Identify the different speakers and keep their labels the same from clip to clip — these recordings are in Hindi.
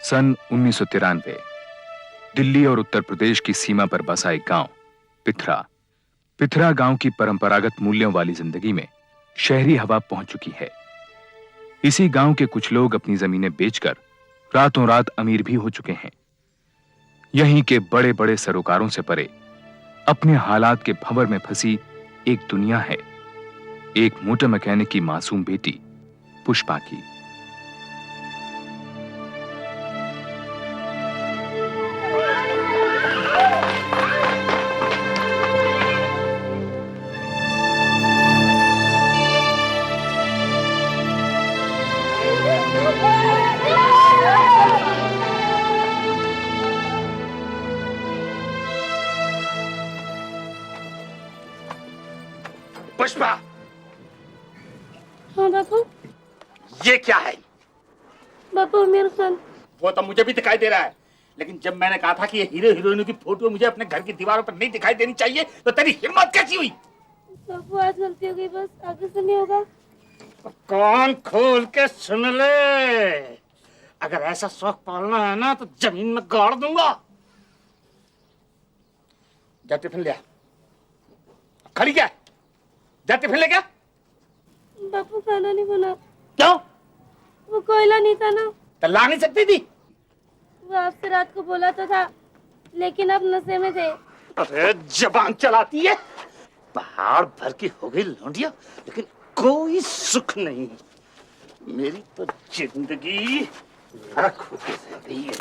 Speaker 1: सन 1993 दिल्ली और उत्तर प्रदेश की सीमा पर बसा एक गांव पिथरा। पिथरा गांव की परंपरागत मूल्यों वाली जिंदगी में शहरी हवा पहुंच चुकी है। इसी गांव के कुछ लोग अपनी जमीनें बेचकर रातों रात अमीर भी हो चुके हैं। यहीं के बड़े बड़े सरोकारों से परे अपने हालात के भंवर में फंसी एक दुनिया है, एक मोटर मैकेनिक की मासूम बेटी पुष्पा की।
Speaker 2: पुष्पा।
Speaker 3: हाँ बापू।
Speaker 2: ये क्या है?
Speaker 3: बापू आमिर खान।
Speaker 2: वो तो मुझे भी दिखाई दे रहा है, लेकिन जब मैंने कहा था कि ये हीरो हीरोइनों की फोटो मुझे अपने घर की दीवारों पर नहीं दिखाई देनी चाहिए, तो तेरी हिम्मत कैसी हुई?
Speaker 3: बापू आज गलती हो गई, बस आगे से नहीं होगा।
Speaker 2: कान खोल के सुन ले, अगर ऐसा शौक पालना है ना तो जमीन में गाड़ दूंगा। जा टिफिन ले आ। खड़ी क्या? जा टिफिन ले क्या?
Speaker 3: बापू खाना नहीं बना।
Speaker 2: क्यों?
Speaker 3: वो कोयला नहीं था ना।
Speaker 2: तो ला नहीं सकती थी?
Speaker 3: वो आपसे रात को बोला तो था, लेकिन अब नशे में थे।
Speaker 2: अरे जबान चलाती है। पहाड़ भर की हो गई लौंडिया, लेकिन कोई सुख नहीं। मेरी तो जिंदगी नरक होके रह गई है।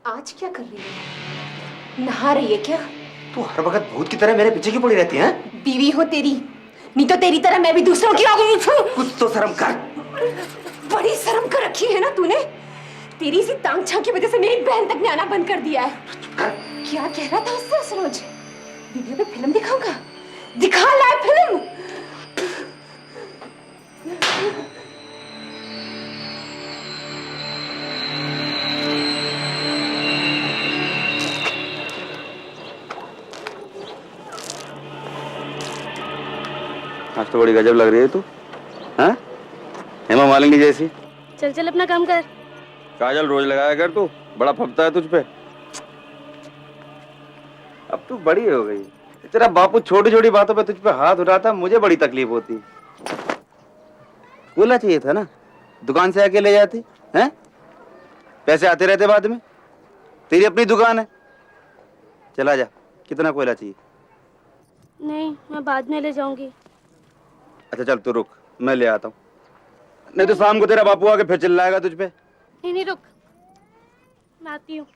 Speaker 4: आज क्या कर रही है? नहा रही है क्या?
Speaker 5: तू हर वक्त भूत की तरह मेरे पीछे क्यों पड़ी रहती है?
Speaker 4: बीवी हो तेरी, नहीं तो तेरी तरह मैं भी दूसरों की
Speaker 5: कुछ तो शर्म कर।
Speaker 4: बड़ी शर्म कर रखी है ना तूने। तेरी सी तांगछा की वजह से मेरी बहन तक ने आना बंद कर दिया है। क्या कह रहा था उससे सरोज? वीडियो पे फिल्म दिखाऊंगा? दिखा लाए फिल्म।
Speaker 5: आज तो बड़ी गजब लग रही है तू, हाँ? हेमा मालिनी जैसी।
Speaker 3: चल चल अपना काम कर।
Speaker 5: काजल रोज लगाया कर, तू बड़ा फपता है तुझ पे। अब तू बड़ी हो गई। तेरा बापू छोटी छोटी बातों पे तुझ पे हाथ उठाता, मुझे बड़ी तकलीफ होती। बोला चाहिए था ना, दुकान से आके ले जाती हैं? पैसे आते रहते बाद में। तेरी अपनी दुकान है, चला जा। कितना कोयला चाहिए?
Speaker 3: नहीं, मैं बाद में ले जाऊंगी।
Speaker 5: अच्छा चल तू रुक, मैं ले आता हूँ, नहीं तो शाम को तेरा बापू आके फिर चिल्लाएगा तुझ पे।
Speaker 3: नहीं नहीं रुक, मैं आती हूँ।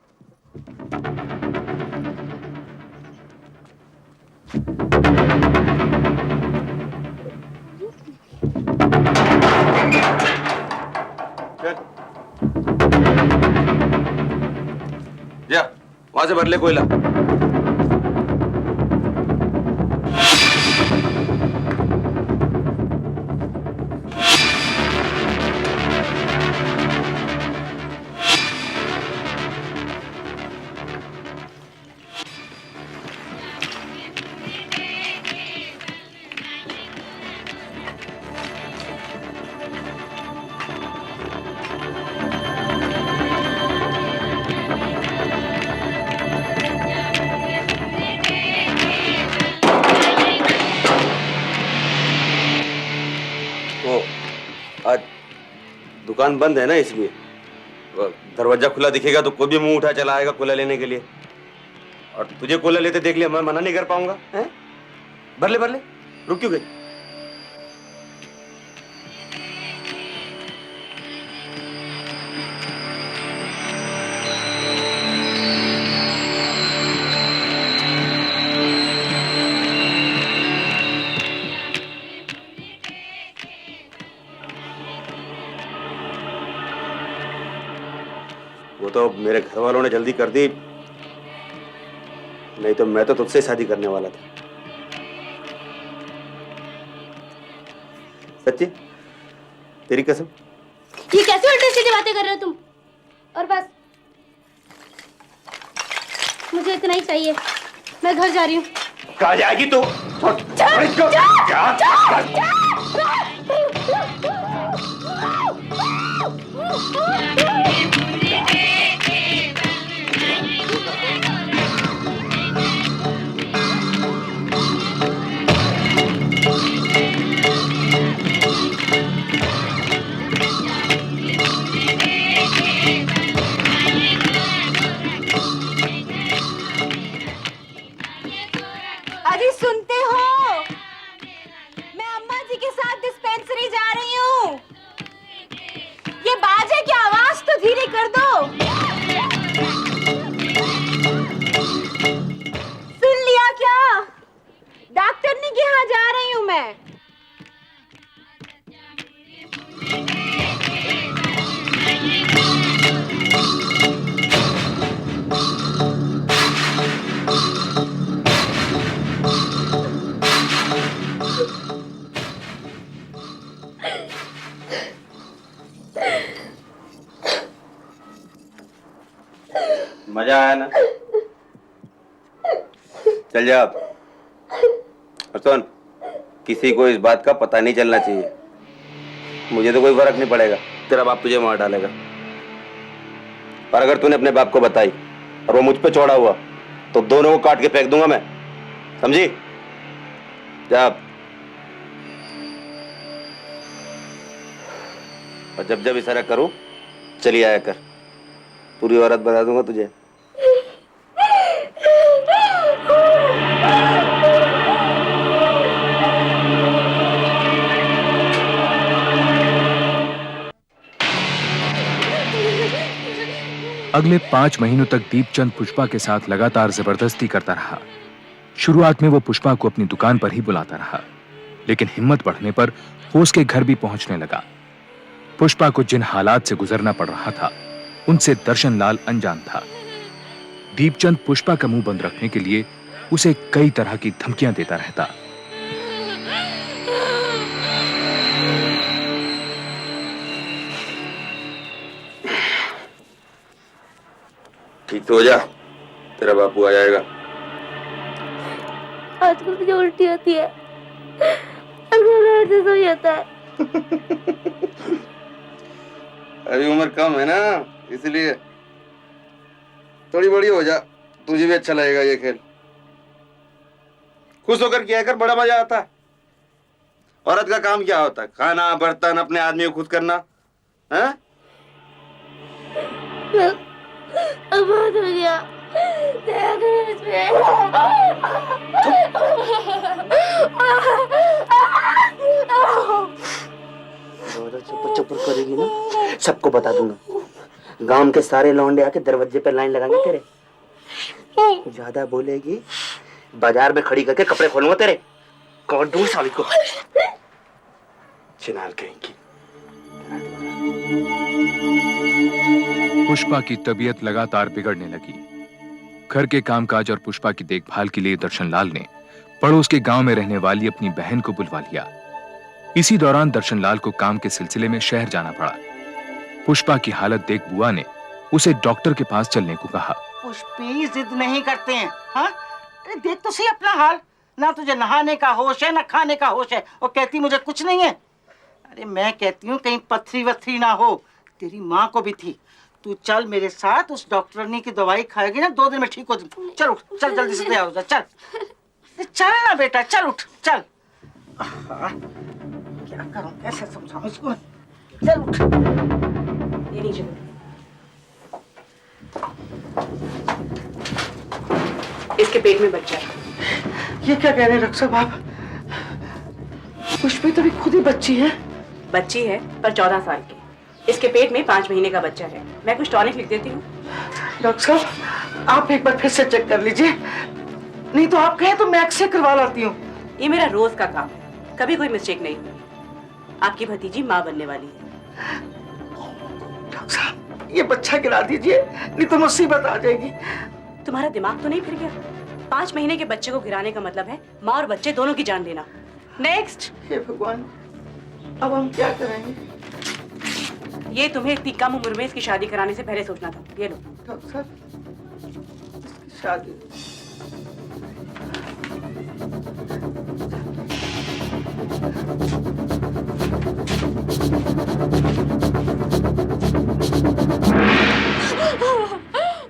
Speaker 5: जा वहां से भर ले कोयला। आज दुकान बंद है ना, इसलिए दरवाजा खुला दिखेगा तो कोई भी मुंह उठा चला आएगा कोला लेने के लिए। और तुझे कोला लेते देख लिया, मैं मना नहीं कर पाऊंगा। हैं? भर ले, रुक क्यों गई? वो तो मेरे घर वालों ने जल्दी कर दी, नहीं तो मैं तो तुझसे शादी करने वाला था। सच्ची, तेरी कसम।
Speaker 3: ये कैसे उल्टी सीधी बातें कर रहे हो तुम? और बस मुझे इतना ही चाहिए, मैं घर जा रही हूँ।
Speaker 2: कहाँ जाएगी तू?
Speaker 4: अजी सुनते हो? मैं अम्मा जी के साथ डिस्पेंसरी जा रही हूँ। ये बाजे की आवाज तो धीरे कर दो। सुन लिया क्या? डॉक्टरनी के यहाँ जा रही हूँ मैं।
Speaker 5: मजा आया ना? चल जा अब। और सुन, किसी को इस बात का पता नहीं चलना चाहिए। मुझे तो कोई फर्क नहीं पड़ेगा, तेरा बाप तुझे मार डालेगा। पर अगर तूने अपने बाप को बताई और वो मुझ पे चौड़ा हुआ तो दोनों को काट के फेंक दूंगा मैं, समझी? जा। और जब जब इशारा करूं चली आया कर, पूरी औरत बना दूंगा तुझे।
Speaker 1: अगले 5 महीनों तक दीपचंद पुष्पा के साथ लगातार जबरदस्ती करता रहा। शुरुआत में वो पुष्पा को अपनी दुकान पर ही बुलाता रहा, लेकिन हिम्मत बढ़ने पर वो उसके घर भी पहुंचने लगा। पुष्पा को जिन हालात से गुजरना पड़ रहा था उनसे दर्शन लाल अनजान था। दीपचंद पुष्पा का मुंह बंद रखने के लिए उसे कई तरह की धमकियां देता रहता।
Speaker 5: ठीक तो हो जा, तेरा बापू आ जाएगा।
Speaker 3: आजकल मुझे उल्टी होती है, जैसा ही होता है।
Speaker 5: अभी उम्र कम है ना, इसलिए थोड़ी बड़ी हो जा, तुझे भी अच्छा लगेगा ये खेल। खुश होकर किया कर, बड़ा मजा आता है। औरत का काम क्या होता है? खाना, बर्तन, अपने आदमी को खुश करना है?
Speaker 3: अब बहुत हो गया।
Speaker 2: चुप करेगी ना, सबको बता दूंगा। गांव के सारे लौंडे आके दरवाजे पे लाइन लगाएंगे तेरे। ज्यादा बोलेगी बाजार में खड़ी करके कपड़े खोलूंगा तेरे। कौन दूर साली को चिनाल कहेंगी।
Speaker 1: पुष्पा की तबीयत लगातार बिगड़ने लगी। घर के कामकाज और पुष्पा की देखभाल के लिए दर्शनलाल ने पड़ोस के गांव में रहने वाली अपनी बहन को बुलवा लिया। इसी दौरान दर्शनलाल को काम के सिलसिले में शहर जाना पड़ा। पुष्पा की हालत देख बुआ ने उसे डॉक्टर के पास चलने को कहा।
Speaker 6: पुष्पी जिद नहीं करते हैं, हाँ? अरे देख तो सही अपना हाल, ना तुझे नहाने का होश है ना खाने का होश है, और कहती मुझे कुछ नहीं है। अरे मैं कहती हूँ कहीं पथरी वथरी ना हो, तेरी माँ को भी थी। तू चल मेरे साथ, उस डॉक्टरनी की दवाई खाएगी ना 2 दिन में ठीक हो जाए। चल उठ, चल जल्दी से तैयार हो जा, चल चल ना बेटा, चल उठ चल। क्या करूं, कैसे समझाऊं इसको? चल उठ। ये नीचे
Speaker 7: इसके पेट में बच्चा है।
Speaker 6: ये क्या कह रहे हैं डॉक्टर साहब आप? पुष्पी तो भी खुद ही बच्ची है।
Speaker 7: बच्ची है पर 14 साल की। इसके पेट में 5 महीने का बच्चा है। मैं कुछ टॉनिक लिख देती हूँ।
Speaker 6: डॉक्टर साहब आप एक बार फिर से चेक कर लीजिए, नहीं तो आप कहें तो मैं एक्सरे करवा लाती हूँ।
Speaker 7: ये मेरा रोज का काम है, कभी कोई मिस्टेक नहीं हुई। आपकी भतीजी माँ बनने वाली है।
Speaker 6: डॉक्टर साहब ये बच्चा गिरा दीजिए, नहीं तो मुसीबत आ जाएगी।
Speaker 7: तुम्हारा दिमाग तो नहीं फिर गया? 5 महीने के बच्चे को गिराने का मतलब है माँ और बच्चे दोनों की जान लेना। नेक्स्ट।
Speaker 6: हे भगवान, अब हम क्या करेंगे?
Speaker 7: ये तुम्हें इतनी कम उम्र में इसकी शादी कराने से पहले सोचना था। ये लो।
Speaker 6: डॉक्टर साहब, इसकी शादी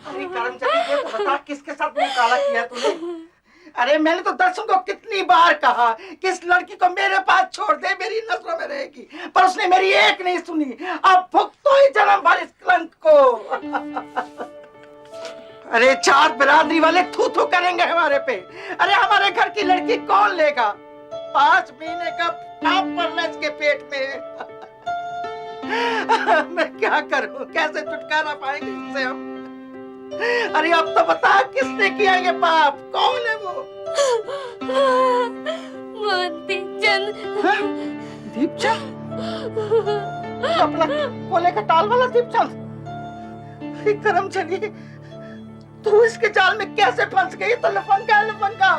Speaker 6: अरे कर्मचारी, ये तो बता किसके साथ मुंह काला किया तूने? अरे मैंने तो दर्शन को कितनी बार कहा कि इस लड़की को मेरे पास छोड़ दे, मेरी नजरों में रहेगी, पर उसने मेरी एक नहीं सुनी। अब भुगतो ही जन्म भर इस कलंक को। अरे 4 बिरादरी वाले थू थू करेंगे हमारे पे। अरे हमारे घर की लड़की कौन लेगा? 5 महीने का पाप पड़ना इसके पेट में। मैं क्या करूं? कैसे छुटकारा पाएंगे इससे हम? अरे अब तो बता, किसने किया ये पाप? कौन है वो?
Speaker 3: दीपचंद।
Speaker 6: दीपचंद? अपना कोले का टाल वाला दीपचंद? अरे कर्मचारी, तू इसके जाल में कैसे फंस गई? तो लफंगा है, लफंगा।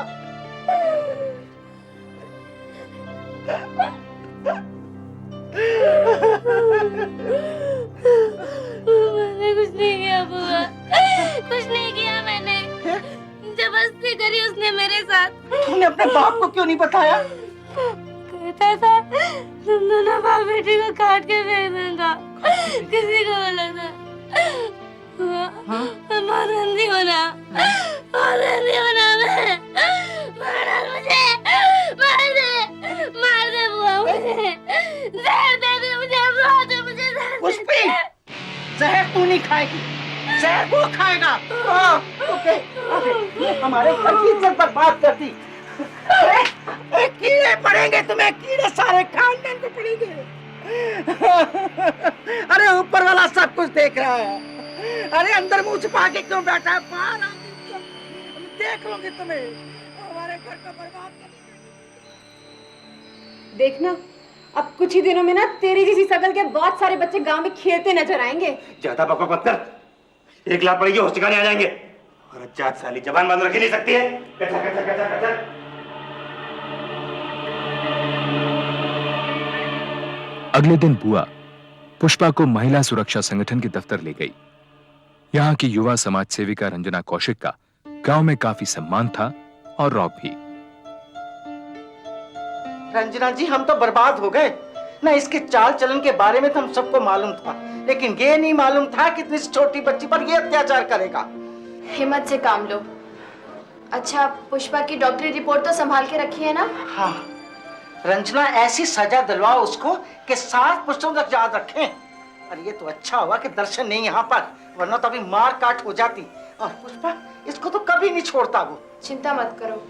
Speaker 3: मैंने कुछ नहीं किया बुआ, कुछ नहीं किया मैंने। जबरदस्ती करी उसने मेरे साथ।
Speaker 6: तूने अपने बाप को क्यों नहीं बताया?
Speaker 3: कहता था तुम दोनों बाप बेटी को काट के फेंक दूंगा, किसी को बोला था। बहुत गंदी होना, बहुत गंदी होना। मैं मार मुझे, मार दे बुआ, मुझे जहर दे दे, मुझे मार दे, मुझे जहर।
Speaker 6: पुष्पी, जहर तू नहीं खाएगी, जहर वो खाएगा। ओके, हमारे घर की इज्जत बर्बाद कर दी। अरे कीड़े पड़ेंगे तुम्हें, कीड़े सारे खानदान को पड़ेंगे। अरे ऊपर वाला सब कुछ देख रहा है। अरे अंदर मुंह छुपा के क्यों बैठा है? बाहर आके देख लूंगी तुम्हें, हमारे घर को बर्बाद कर देंगे।
Speaker 4: देखना, अब कुछ ही दिनों में ना तेरी जैसी शकल के बहुत सारे बच्चे गांव में खेलते नजर आएंगे।
Speaker 5: ज्यादा बकवास मत कर, 1 लाख पड़ेगी, होश ठिकाने आ जाएंगे। और अच्छा साली जबान बंद रख ही नहीं सकती है। कचर कचर कचर कचर।
Speaker 1: अगले दिन बुआ पुष्पा को महिला सुरक्षा संगठन के दफ्तर ले गई। यहाँ की युवा समाज सेविका रंजना कौशिक का गांव में काफी सम्मान था और रौब भी।
Speaker 6: रंजना जी, हम तो बर्बाद हो गए ना। इसके चाल चलन के बारे में तो हम सबको मालूम था, लेकिन ये नहीं मालूम था कि इतनी छोटी बच्ची पर ये अत्याचार करेगा।
Speaker 8: हिम्मत से काम लो। अच्छा, पुष्पा की डॉक्टरी रिपोर्ट तो संभाल के रखी है ना?
Speaker 6: हाँ, रंजना ऐसी सजा दिलवाओ उसको कि 7 पुष्पों तक याद रखें। और ये तो अच्छा हुआ कि दर्शन नहीं यहाँ पर, वरना तो अभी मार काट हो जाती। और पुष्पा, इसको तो कभी नहीं छोड़ता वो।
Speaker 8: चिंता मत करो,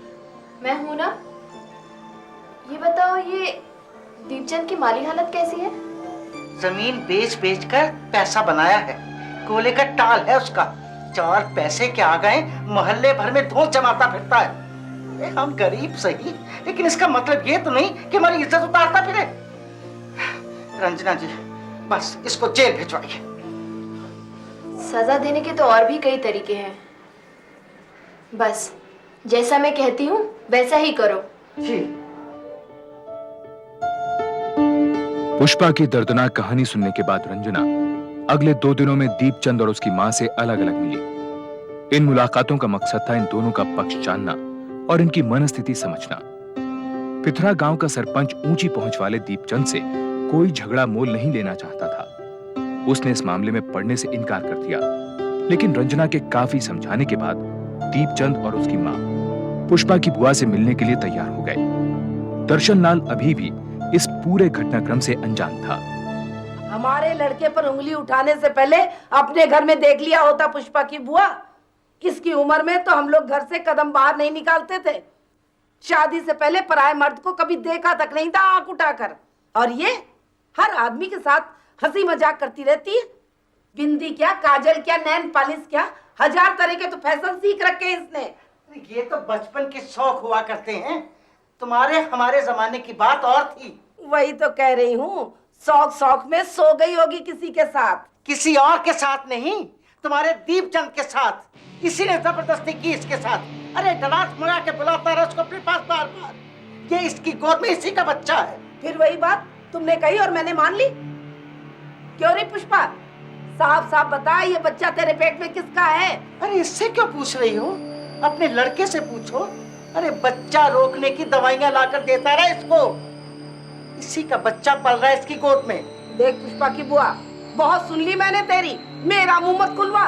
Speaker 8: मैं हूं ना। ये बताओ, ये दीपचंद की माली हालत कैसी है?
Speaker 6: जमीन बेच बेच कर पैसा बनाया है, कोले का टाल है उसका। 4 पैसे के आ गए, मोहल्ले भर में धूल जमाता फिरता है। हम गरीब सही, लेकिन इसका मतलब ये तो नहीं कि हमारी इज्जत उतारता फिरे। रंजना जी, बस इसको जेल भिजवाइए।
Speaker 8: सजा देने के तो और भी कई तरीके हैं, बस जैसा मैं कहती हूँ वैसा ही करो।
Speaker 6: जी।
Speaker 1: पुष्पा की दर्दनाक कहानी सुनने के बाद रंजना अगले 2 दिनों में दीपचंद और उसकी मां से अलग अलग मिली। इन मुलाकातों का मकसद था इन दोनों का पक्ष जानना और इनकी मनस्थिति समझना। पिथरा गांव का सरपंच ऊंची पहुंच वाले दीपचंद से कोई झगड़ा मोल नहीं लेना चाहता था। उसने इस मामले में पढ़ने से इनकार कर दिया, लेकिन रंजना के काफी समझाने के बाद दीपचंद और उसकी मां पुष्पा की बुआ से मिलने के लिए तैयार हो गए। दर्शन लाल अभी भी इस पूरे घटनाक्रम से अनजान था।
Speaker 9: हमारे लड़के पर उंगली उठाने से पहले अपने घर में देख लिया होता पुष्पा की बुआ। इसकी उम्र में तो हम लोग घर से कदम बाहर नहीं निकालते थे। शादी से पहले पराये मर्द को कभी देखा तक नहीं था आंख उठाकर। और ये हर आदमी के साथ हंसी मजाक करती रहती है। बिंदी क्या, काजल क्या, नैन पालिश क्या, 1000 तरह के तो फैशन सीख रखे हैं इसने।
Speaker 6: ये तो बचपन के शौक हुआ करते हैं, तुम्हारे हमारे जमाने की बात और थी।
Speaker 9: वही तो कह रही हूँ, शौक शौक में सो गई होगी किसी के साथ।
Speaker 6: किसी और के साथ नहीं, तुम्हारे दीपचंद के साथ। इसी ने जबरदस्ती की इसके साथ। अरे गलास मंगा के बुलाता रहा उसको अपने पास बार बार। ये इसकी गोद में इसी का बच्चा है।
Speaker 9: फिर वही बात तुमने कही और मैंने मान ली। क्यों रे पुष्पा, साफ साफ बता, ये बच्चा तेरे पेट में किसका है?
Speaker 6: अरे इससे क्यों पूछ रही हो? अपने लड़के से पूछो। अरे बच्चा रोकने की दवाइयां लाकर देता रहा इसको। इसी का बच्चा पल रहा है इसकी गोद में।
Speaker 9: देख पुष्पा की बुआ, बहुत सुन ली मैंने तेरी, मेरा मुंह मत खुलवा।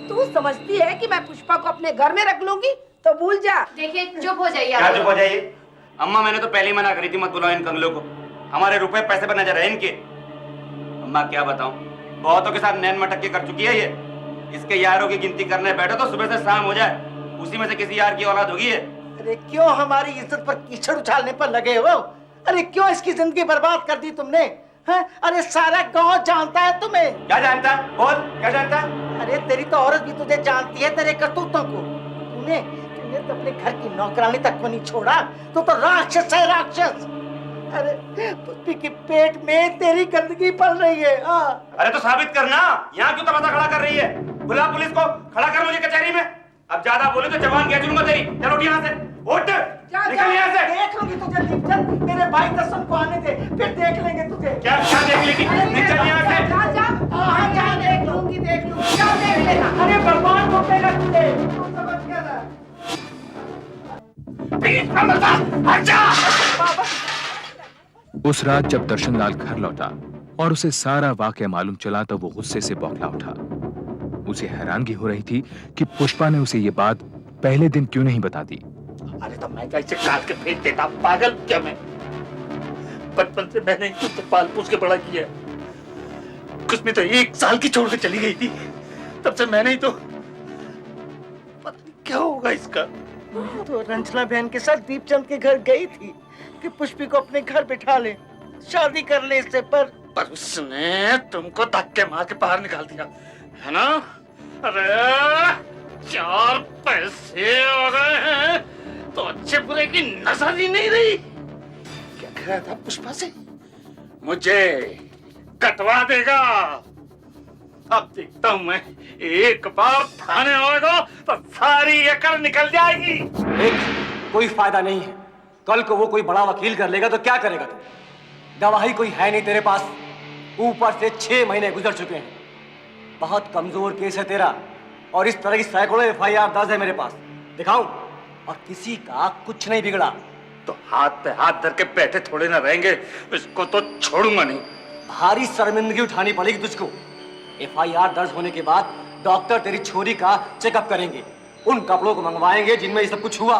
Speaker 9: तू समझती है कि मैं पुष्पा को अपने घर में रख लूंगी? तो भूल जा।
Speaker 8: देखिए चुप हो जाइए
Speaker 5: क्या
Speaker 8: आप।
Speaker 5: चुप हो जाइए? अम्मा मैंने तो पहले ही मना करी थी, मत बुलाओ इन कंगलों को। हमारे रुपए पैसे पर नजर है इनके। अम्मा क्या बताऊं, बहुतों के साथ नैन मटक के कर चुकी है ये। इसके यारों की गिनती करने बैठो तो सुबह से शाम हो जाए, उसी में से किसी यार की औलाद होगी है।
Speaker 6: अरे क्यों हमारी इज्जत पर कीचड़ उछालने पर लगे हो? अरे क्यों इसकी जिंदगी बर्बाद कर दी तुमने? हैं? अरे सारा गांव जानता है तुम्हें।
Speaker 5: क्या जानता है? बोल, क्या जानता है?
Speaker 6: अरे तेरी तो औरत भी तुझे जानती है, तेरे करतूतों को। तूने तो अपने घर की नौकरानी तक को नहीं छोड़ा। तो राक्षस है, राक्षस। अरे पुष्पी के पेट में तेरी गंदगी पल रही है।
Speaker 5: अरे तो साबित करना, यहाँ क्यों तमाशा खड़ा कर रही है? बुला पुलिस को, खड़ा कर मुझे कचहरी में। अब ज्यादा बोले तो जवान क्या चलूंगा तेरी। चलो यहाँ से, उठ, निकल यहाँ से।
Speaker 6: देख लूंगी तुझे दीपचंद, मेरे भाई दर्शन को आने दे, फिर देख लेंगे तुझे।
Speaker 5: क्या क्या देख लेगी? निकल यहाँ से।
Speaker 9: जा जा, जा, देख लूंगी, देख लूंगी, जा देख लेना।
Speaker 6: अरे भगवान को पेगा तुझे, तू समझ गया ना?
Speaker 1: उस रात जब दर्शनलाल घर लौटा और उसे सारा वाकया मालूम चला तो वो गुस्से से बौखला उठा। उसे हैरानगी हो रही थी कि पुष्पा ने उसे ये बात पहले दिन क्यों नहीं बता दी।
Speaker 2: अरे तो मैं कैसे काट के फेंक देता, पागल क्या मैं? बचपन से मैंने तुझसे पाल पोस के बड़ा किया। कुछ में तो 1 साल की छोड़ के चली गई थी, तब से मैंने ही तो। पता नहीं क्या होगा इसका।
Speaker 6: तो रंजना बहन के साथ दीपचंद के घर गई थी कि पुष्पी को अपने घर बिठा ले, शादी कर ले इससे। पर
Speaker 2: उसने तुमको धक्के मार के बाहर निकाल दिया है ना? अरे 4 पैसे हो गए हैं तो अच्छे बुरे की नजर ही नहीं रही। क्या कह रहा था पुष्पा से? मुझे कटवा देगा। अब देखता हूं मैं, एक बार थाने होगा तो सारी अकल निकल जाएगी।
Speaker 10: कोई फायदा नहीं है। कल को वो कोई बड़ा वकील कर लेगा तो क्या करेगा तू? गवाही कोई है नहीं तेरे पास, ऊपर से 6 महीने गुजर चुके हैं। बहुत कमजोर केस है तेरा, और इस तरह की सैकड़ों FIR दर्ज है मेरे पास। दिखाऊं? और किसी का कुछ नहीं बिगड़ा।
Speaker 2: तो हाथ पे हाथ धर के बैठे थोड़े ना रहेंगे, इसको तो छोड़ूंगा नहीं।
Speaker 10: भारी शर्मिंदगी उठानी पड़ेगी तुझको। FIR दर्ज होने के बाद डॉक्टर तेरी छोरी का चेकअप करेंगे, उन कपड़ों को मंगवाएंगे जिनमें ये सब कुछ हुआ।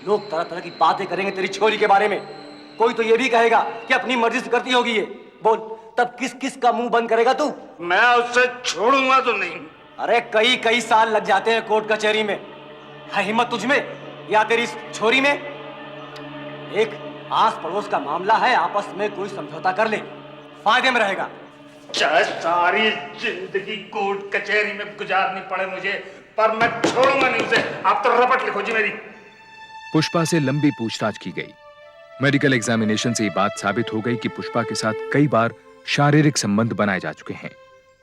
Speaker 10: लोग तरह तरह की बातें करेंगे तेरी छोरी के बारे में। कोई तो ये भी कहेगा कि अपनी मर्जी से करती होगी ये। बोल, तब किस किस का मुंह बंद करेगा तू?
Speaker 2: मैं उससे छोड़ूंगा तो नहीं।
Speaker 10: अरे कई साल लग जाते हैं कोर्ट कचहरी में। है हिम्मत तुझमें या तेरी छोरी में? एक आस पड़ोस का मामला है, आपस में कोई समझौता कर ले, फायदे में रहेगा।
Speaker 2: चाहे सारी जिंदगी कोर्ट कचहरी में गुजारनी पड़े मुझे, पर मैं छोड़ूंगा नहीं उसे। आप तो रपट लिखो जी मेरी।
Speaker 1: पुष्पा से लंबी पूछताछ की गई। मेडिकल एग्जामिनेशन से ये बात साबित हो गई कि पुष्पा के साथ कई बार शारीरिक संबंध बनाए जा चुके हैं,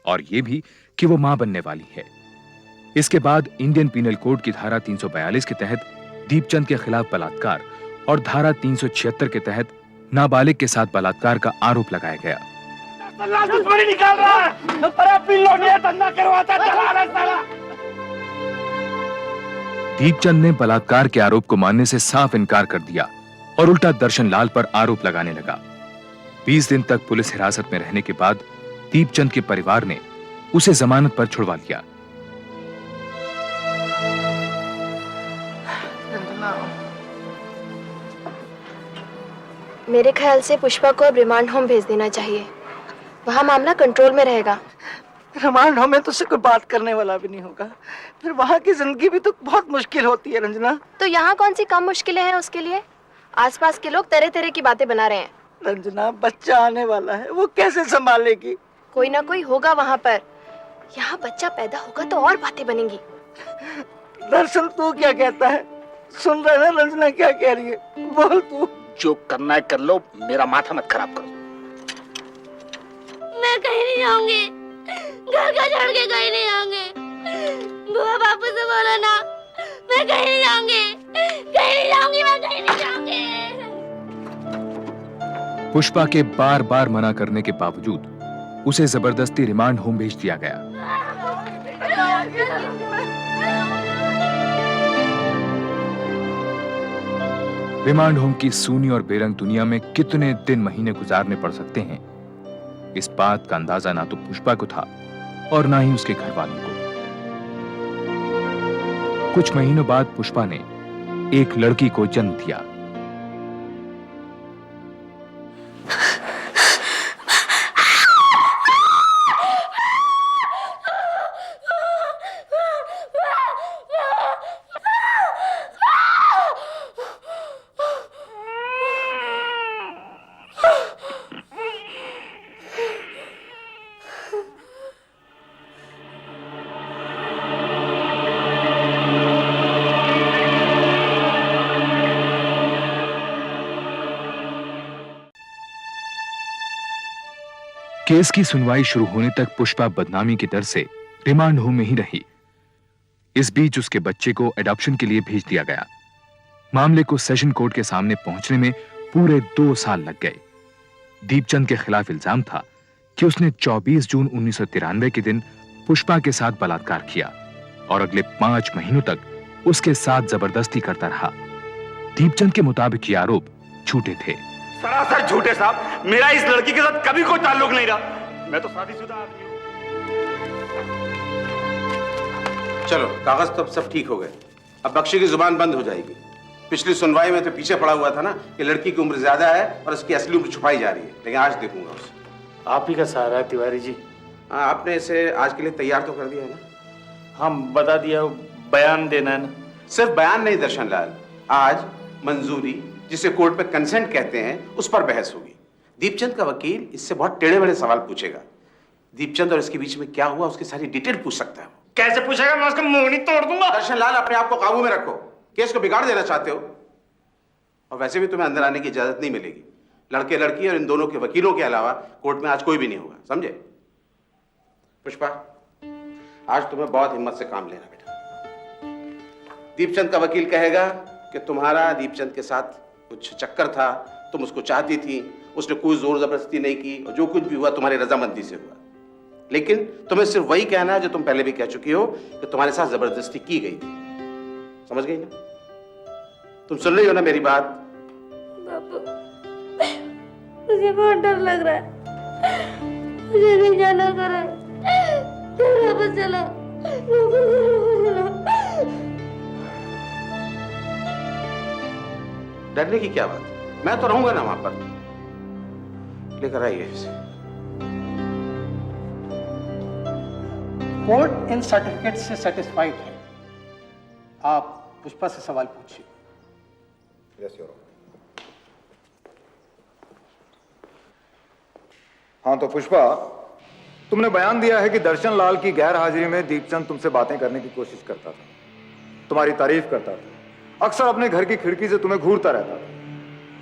Speaker 1: और ये भी कि वो मां बनने वाली है। इसके बाद इंडियन पीनल कोड की धारा 342 के तहत दीपचंद के खिलाफ बलात्कार और धारा 376 के तहत नाबालिग के साथ बलात्कार का आरोप लगाया गया।
Speaker 2: निकाल रहा है, धंधा करवाता साला।
Speaker 1: दीपचंद ने बलात्कार के आरोप को मानने से साफ इनकार कर दिया और उल्टा दर्शनलाल पर आरोप लगाने लगा। 20 दिन तक पुलिस हिरासत में रहने के बाद दीपचंद के परिवार ने उसे जमानत पर छुड़वा लिया।
Speaker 8: मेरे ख्याल से पुष्पा को अब रिमांड होम भेज देना चाहिए, वहाँ मामला कंट्रोल में रहेगा।
Speaker 6: रिमांड होम में तो उससे कोई बात करने वाला भी नहीं होगा, फिर वहाँ की जिंदगी भी तो बहुत मुश्किल होती है रंजना।
Speaker 8: तो यहाँ कौन सी कम मुश्किलें हैं उसके लिए? आसपास के लोग तरह तरह की बातें बना रहे हैं।
Speaker 6: रंजना, बच्चा आने वाला है, वो कैसे संभालेगी?
Speaker 8: कोई ना कोई होगा वहाँ पर। यहाँ बच्चा पैदा होगा तो और बातें बनेंगी।
Speaker 6: दर्शन, तू क्या कहता है? सुन रहे ना रंजना क्या कह रही है? बोल तू।
Speaker 2: जो करना है कर लो, मेरा माथा मत खराब करो।
Speaker 3: मैं कहीं नहीं जाऊंगी। घर का छोड़ के कहीं नहीं जाऊंगी। बुआ बापू से बोलो ना, मैं कहीं नहीं जाऊंगी, कहीं नहीं जाऊंगी, मैं कहीं नहीं जाऊंगी।
Speaker 1: पुष्पा के बार बार मना करने के बावजूद उसे जबरदस्ती रिमांड होम भेज दिया गया। रिमांड होम की सूनी और बेरंग दुनिया में कितने दिन महीने गुजारने पड़ सकते हैं, इस बात का अंदाजा ना तो पुष्पा को था और ना ही उसके घर वालों को। कुछ महीनों बाद पुष्पा ने एक लड़की को जन्म दिया। केस की सुनवाई शुरू होने तक पुष्पा बदनामी के डर से रिमांड होम में ही रही। इस बीच उसके बच्चे को एडॉप्शन के लिए भेज दिया गया। मामले को सेशन कोर्ट के सामने पहुंचने में पूरे 2 साल लग गए। दीपचंद के खिलाफ इल्जाम था कि उसने 24 जून 1993 के दिन पुष्पा के साथ बलात्कार किया और अगले 5 महीनों तक उसके साथ जबरदस्ती करता रहा। दीपचंद के मुताबिक ये आरोप झूठे थे।
Speaker 2: सरासर झूठे साहब। मेरा इस लड़की के साथ कभी कोई ताल्लुक नहीं रहा। मैं तो शादीशुदा आदमी हूं।
Speaker 11: चलो, कागज तो अब सब ठीक हो गए। अब बख्शी की जुबान बंद हो जाएगी। पिछली सुनवाई में तो पीछे पड़ा हुआ था ना कि लड़की की उम्र ज्यादा है और उसकी असली उम्र छुपाई जा रही है, लेकिन आज देखूंगा उसे।
Speaker 2: आप ही का सहारा है तिवारी जी।
Speaker 11: हाँ, आपने इसे आज के लिए तैयार तो कर दिया है ना?
Speaker 2: हम बता दिया, बयान देना है ना?
Speaker 11: सिर्फ बयान नहीं दर्शन लाल, आज मंजूरी, जिसे कोर्ट में कंसेंट कहते हैं, उस पर बहस होगी। दीपचंद का वकील इससे बहुत टेढ़े बड़े सवाल पूछेगा। दीपचंद और इसके बीच में क्या हुआ उसकी सारी डिटेल पूछ सकता है।
Speaker 2: कैसे पूछेगा? मैं उसका मुंह नहीं तोड़ दूंगा।
Speaker 11: दर्शन लाल, अपने आप को काबू में रखो। केस को बिगाड़ देना चाहते हो, और वैसे भी तुम्हें अंदर आने की इजाजत नहीं मिलेगी। लड़के लड़की और इन दोनों के वकीलों के अलावा कोर्ट में आज कोई भी नहीं होगा, समझे? पुष्पा, आज तुम्हें बहुत हिम्मत से काम लेना बेटा। दीपचंद का वकील कहेगा कि तुम्हारा दीपचंद के साथ कुछ चक्कर था, तुम उसको चाहती थी, उसने कोई जोर जबरदस्ती नहीं की, और जो कुछ भी हुआ तुम्हारी रजामंदी से हुआ। लेकिन तुम्हें सिर्फ वही कहना है जो तुम पहले भी कह चुकी हो कि तुम्हारे साथ जबरदस्ती की गई थी। समझ गई ना? तुम सुन रही हो ना मेरी बात?
Speaker 3: बाबू, मुझे बहुत डर लग रहा है। मुझे नहीं जाना करा। वापस चलो,
Speaker 11: डरने की क्या बात है? मैं तो रहूंगा ना वहां पर। लेकर आइए इसे।
Speaker 6: कोर्ट इन सर्टिफिकेट से सेटिस्फाइड है। आप पुष्पा से सवाल पूछिए।
Speaker 12: हाँ, तो पुष्पा, तुमने बयान दिया है कि दर्शन लाल की गैर हाजिरी में दीपचंद तुमसे बातें करने की कोशिश करता था, तुम्हारी तारीफ करता था, अक्सर अपने घर की खिड़की से तुम्हें घूरता रहता था।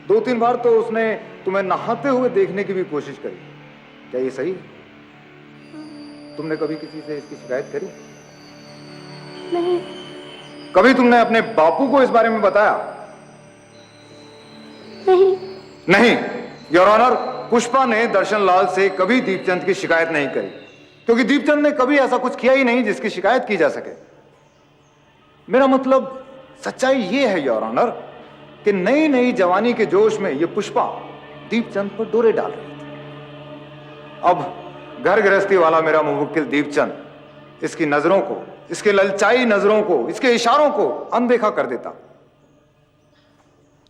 Speaker 12: 2-3 बार तो उसने तुम्हें नहाते हुए देखने की भी कोशिश करी। क्या ये सही है? तुमने कभी किसी से इसकी शिकायत करी?
Speaker 3: नहीं।
Speaker 12: कभी तुमने अपने बापू को इस बारे में बताया?
Speaker 3: नहीं।
Speaker 12: नहीं, योर ऑनर, पुष्पा ने दर्शन लाल से कभी दीपचंद की शिकायत नहीं करी, क्योंकि दीपचंद ने कभी ऐसा कुछ किया ही नहीं जिसकी शिकायत की जा सके। मेरा मतलब, सच्चाई यह है योर ऑनर कि नई नई जवानी के जोश में यह पुष्पा दीपचंद पर डोरे डाल रही थी। अब घर गृहस्थी वाला मेरा मुवक्किल दीपचंद इसकी नजरों को, इसके ललचाई नजरों को, इसके इशारों को अनदेखा कर देता,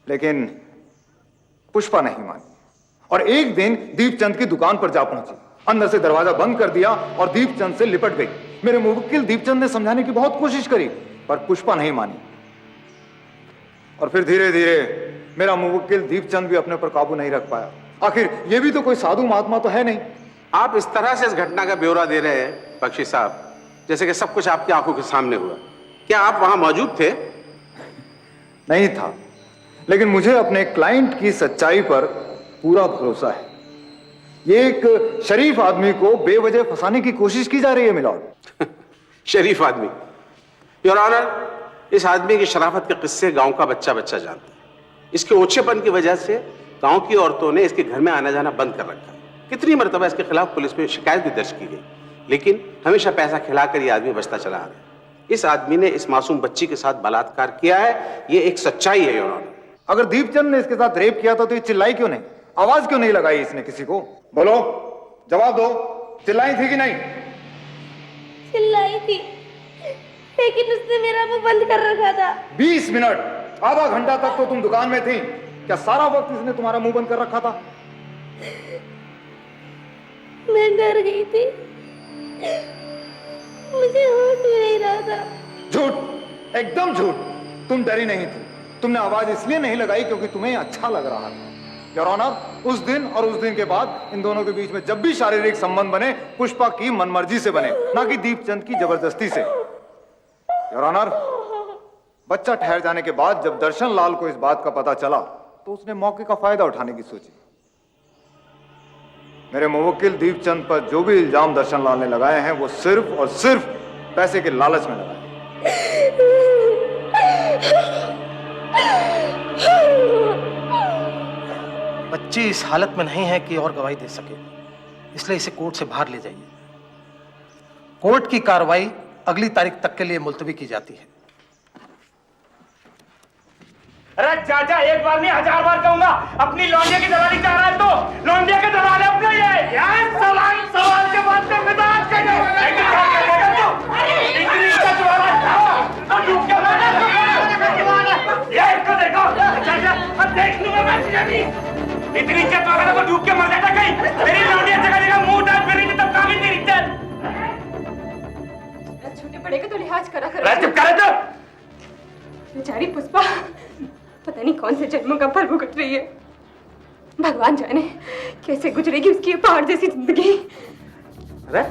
Speaker 12: लेकिन पुष्पा नहीं मानी और एक दिन दीपचंद की दुकान पर जा पहुंची, अंदर से दरवाजा बंद कर दिया और दीपचंद से लिपट गई। मेरे मुवक्किल दीपचंद ने समझाने की बहुत कोशिश करी, पर पुष्पा नहीं मानी। और फिर धीरे धीरे मेरा मुवक्किल दीपचंद भी अपने पर काबू नहीं रख पाया। आखिर ये भी तो कोई साधु महात्मा तो है नहीं।
Speaker 11: आप इस तरह से इस घटना का ब्यौरा दे रहे हैं बख्शी साहब, जैसे कि सब कुछ आपकी आंखों के सामने हुआ। क्या आप वहां मौजूद थे?
Speaker 12: नहीं था, लेकिन मुझे अपने क्लाइंट की सच्चाई पर पूरा भरोसा है। ये एक शरीफ आदमी को बेवजह फंसाने की कोशिश की जा रही है मिलॉर्ड।
Speaker 11: शरीफ आदमी? योर ऑनर, इस आदमी की शराफत के किस्से गांव का बच्चा बच्चा जानता है। इसके ओछेपन की वजह से गांव की औरतों ने इसके घर में आना जाना बंद कर रखा है। कितनी मरतबा इसके खिलाफ पुलिस में शिकायत भी दर्ज की गई, लेकिन हमेशा पैसा खिलाकर ये आदमी बचता चला आ रहा है। इस आदमी ने इस मासूम बच्ची के साथ बलात्कार किया है, ये एक सच्चाई है योर ऑनर।
Speaker 12: अगर दीपचंद ने इसके साथ रेप किया था तो ये चिल्लाई क्यों नहीं, आवाज क्यों नहीं लगाई इसने किसी को? बोलो, जवाब दो, चिल्लाई थी कि नहीं?
Speaker 3: चिल्लाई थी, लेकिन उसने मेरा मुंह बंद कर रखा था।
Speaker 12: 20 मिनट, आधा घंटा तक तो तुम दुकान में थी, क्या सारा वक्त इसने तुम्हारा मुंह बंद कर रखा था?
Speaker 3: मैं डर गई थी, मुझे होश भी नहीं रहा था।
Speaker 12: झूठ, एकदम झूठ। तुम डरी नहीं थी, तुमने आवाज इसलिए नहीं लगाई क्योंकि तुम्हें अच्छा लग रहा था। योर ऑनर, उस दिन और उस दिन के बाद इन दोनों के बीच में जब भी शारीरिक संबंध बने, पुष्पा की मनमर्जी से बने, ना कि दीपचंद की जबरदस्ती से। योर ऑनर, बच्चा ठहर जाने के बाद जब दर्शन लाल को इस बात का पता चला तो उसने मौके का फायदा उठाने की सोची। मेरे मुवक्किल दीपचंद पर जो भी इल्जाम दर्शन लाल ने लगाए हैं वो सिर्फ और सिर्फ पैसे के लालच में लगाए।
Speaker 6: बच्ची इस हालत में नहीं है कि और गवाही दे सके, इसलिए इसे कोर्ट से बाहर ले जाइए। कोर्ट की कार्रवाई अगली तारीख तक के लिए मुलतवी की जाती है।
Speaker 2: अरे चाचा, एक बार नहीं 1000 बार कहूंगा, अपनी लौंडिया की दलाली चाह रहा है तो लौंडिया के दलाल है अपना। ये सवाल के बाद में मिजाज कर दो। इतनी इज्जत वाला था, डूब के मारा। ये इसको देखो चाचा, अब देख लूंगा मैं तुझे। इतनी इज्जत वाला को डूब के मर जाता कहीं। मेरी लौंडिया जगह जगह मुंह डाल फिर रही थी, तब काम ही तेरी इज्जत।
Speaker 4: छोटे बड़े का तो लिहाज करा कर।
Speaker 2: चुप करे तो।
Speaker 4: बेचारी पुष्पा पता नहीं कौन से जन्मों का फल भुगत रही है। भगवान जाने कैसे गुजरेगी उसकी ये पहाड़ जैसी जिंदगी।
Speaker 2: अरे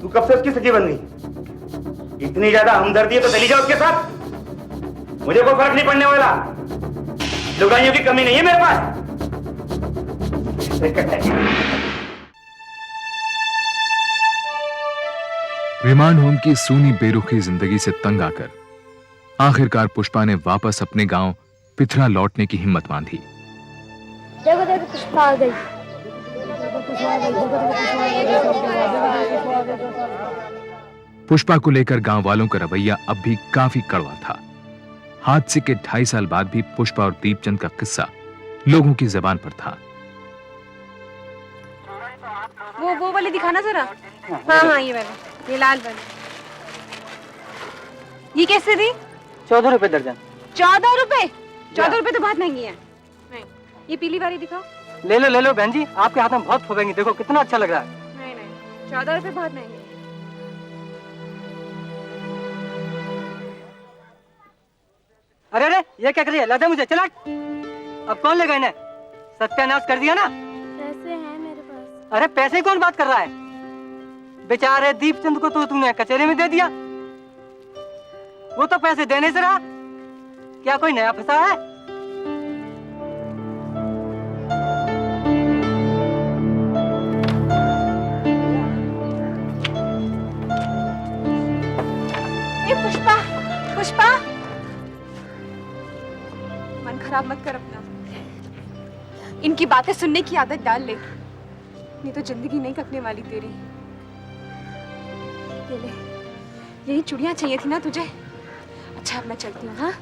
Speaker 2: तू कब से उसकी सगी बन गई? इतनी ज्यादा हमदर्दी है तो चली जाओ उसके साथ, मुझे कोई फर्क नहीं पड़ने वाला। लुगाइयों की कमी नहीं है मेरे पास।
Speaker 1: रिमांड होम की सूनी बेरुखी जिंदगी से तंग आकर आखिरकार पुष्पा ने वापस अपने गांव पिथरा लौटने की हिम्मत बांधी।
Speaker 3: देखो देखो, पुष्पा आ गई।
Speaker 1: पुष्पा को लेकर गांव वालों का रवैया अब भी काफी कड़वा था। हादसे के 2.5 साल बाद भी पुष्पा और दीपचंद का किस्सा लोगों की जुबान पर था।
Speaker 4: वो वाली दिखाना जरा। हाँ, ये वाला, ये लाल वाला। ये कैसे दी?
Speaker 10: 14 रुपए दर्जन।
Speaker 4: 14 रुपए? 14 रुपए तो बहुत महंगी है। नहीं, ये पीली वाली दिखाओ।
Speaker 10: ले लो बहन जी, आपके हाथ में बहुत फूबेंगी, देखो कितना अच्छा लग रहा है।
Speaker 4: नहीं, 14 रुपए बहुत महंगी है।
Speaker 10: अरे ये क्या कर रही है? ला दे मुझे, चला। अब कौन लेगा इन्हें? सत्यानाश कर दिया ना।
Speaker 3: पैसे हैं मेरे पास।
Speaker 10: अरे पैसे कौन बात कर रहा है? बेचारे दीपचंद को तो तूने कचहरी में दे दिया। वो तो पैसे देने से रहा, क्या कोई नया फंसा है?
Speaker 4: ए पुष्पा, पुष्पा, मन खराब मत कर अपना। इनकी बातें सुनने की आदत डाल ले, नहीं तो जिंदगी नहीं कटने वाली तेरी। ये ले, यही चूड़ियां चाहिए थी ना तुझे? अच्छा, अब मैं चलती हूँ। हाँ,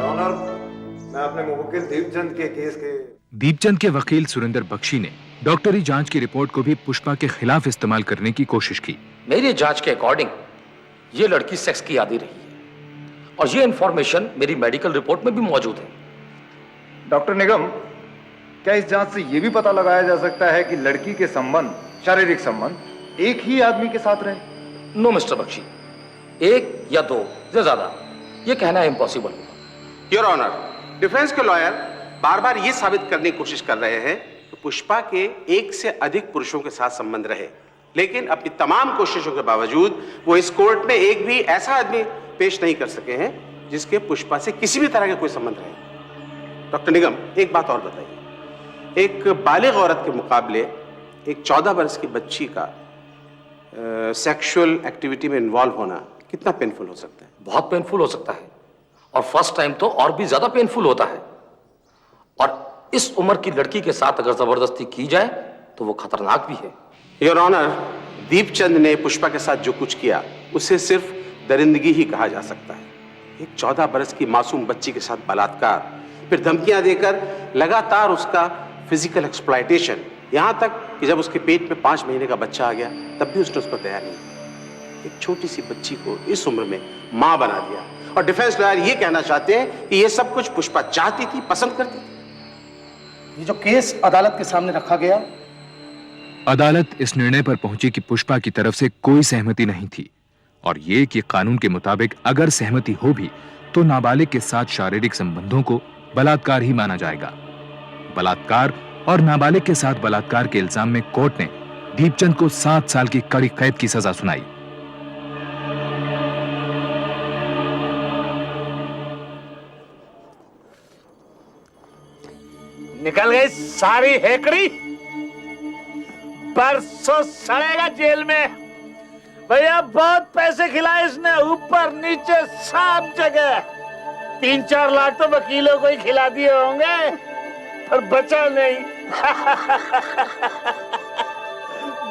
Speaker 12: ऑनर, मैं अपने मुवक्किल दीपचंद के केस के
Speaker 1: दीपचंद के वकील सुरेंद्र बख्शी ने डॉक्टरी जांच की रिपोर्ट को भी पुष्पा के खिलाफ इस्तेमाल करने की कोशिश की।
Speaker 13: मेरी जांच के अकॉर्डिंग ये लड़की सेक्स की आदी रही है और ये इंफॉर्मेशन मेरी मेडिकल रिपोर्ट में भी मौजूद है।
Speaker 12: डॉक्टर निगम, क्या इस जांच से यह भी पता लगाया जा सकता है कि लड़की के संबंध, शारीरिक संबंध, एक ही आदमी के साथ रहे?
Speaker 13: नो मिस्टर बख्शी, एक या दो या ज्यादा, ये कहना इम्पॉसिबल होगा।
Speaker 11: योर ऑनर, डिफेंस के लॉयर बार बार ये साबित करने की कोशिश कर रहे हैं कि पुष्पा के एक से अधिक पुरुषों के साथ संबंध रहे, लेकिन अपनी तमाम कोशिशों के बावजूद वो इस कोर्ट में एक भी ऐसा आदमी पेश नहीं कर सके हैं जिसके पुष्पा से किसी भी तरह के कोई संबंध रहे। डॉक्टर निगम, एक बात और बताइए, एक बालिग औरत के मुकाबले एक 14 वर्ष की बच्ची का सेक्सुअल एक्टिविटी में इन्वॉल्व होना कितना पेनफुल हो सकता है?
Speaker 13: बहुत पेनफुल हो सकता है, और फर्स्ट टाइम तो और भी ज्यादा पेनफुल होता है। और इस उम्र की लड़की के साथ अगर जबरदस्ती की जाए तो वो खतरनाक भी है।
Speaker 11: योर ऑनर, दीपचंद ने पुष्पा के साथ जो कुछ किया उसे सिर्फ दरिंदगी ही कहा जा सकता है। एक 14 बरस की मासूम बच्ची के साथ बलात्कार, फिर धमकियां देकर लगातार उसका फिजिकल एक्सप्लॉयटेशन, यहां तक कि जब उसके पेट में 5 महीने का बच्चा आ गया तब भी उसने उस पर दया नहीं। एक छोटी सी बच्ची को इस उम्र में मां बना दिया, और डिफेंस लॉयर ये कहना चाहते हैं कि ये सब कुछ पुष्पा चाहती थी, पसंद करती थी।
Speaker 6: ये जो केस अदालत के सामने रखा गया,
Speaker 1: अदालत इस निर्णय पर पहुंची कि पुष्पा की तरफ से कोई सहमति नहीं थी, और ये कि कानून के मुताबिक अगर सहमति हो भी तो नाबालिग के साथ शारीरिक संबंधों को बलात्कार ही माना जाएगा। बलात्कार और नाबालिग के साथ बलात्कार के इल्जाम में कोर्ट ने दीपचंद को 7 साल की कड़ी कैद की सजा सुनाई।
Speaker 2: निकल गई सारी हेकड़ी, परसों सड़ेगा जेल में। भैया बहुत पैसे खिलाए इसने, ऊपर नीचे सब जगह। 3-4 लाख तो वकीलों को ही खिला दिए होंगे, पर बचा नहीं।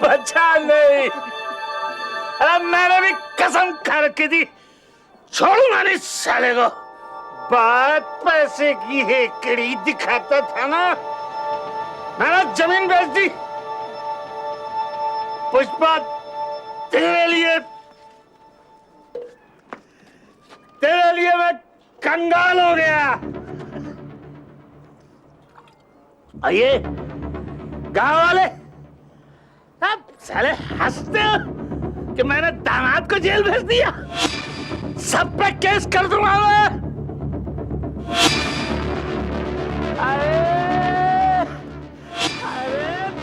Speaker 2: बचा नहीं। अरे मैंने भी कसम खा रखी थी, छोड़ूंगा नहीं साले को। बात पैसे की हेकड़ी दिखाता था ना, मैंने जमीन बेच दी। पुष्पा तेरे लिए मैं कंगाल हो गया। आइए गांव वाले, अब साले हंसते हो कि मैंने दामाद को जेल भेज दिया। सब पे केस कर दूंगा मैं। अरे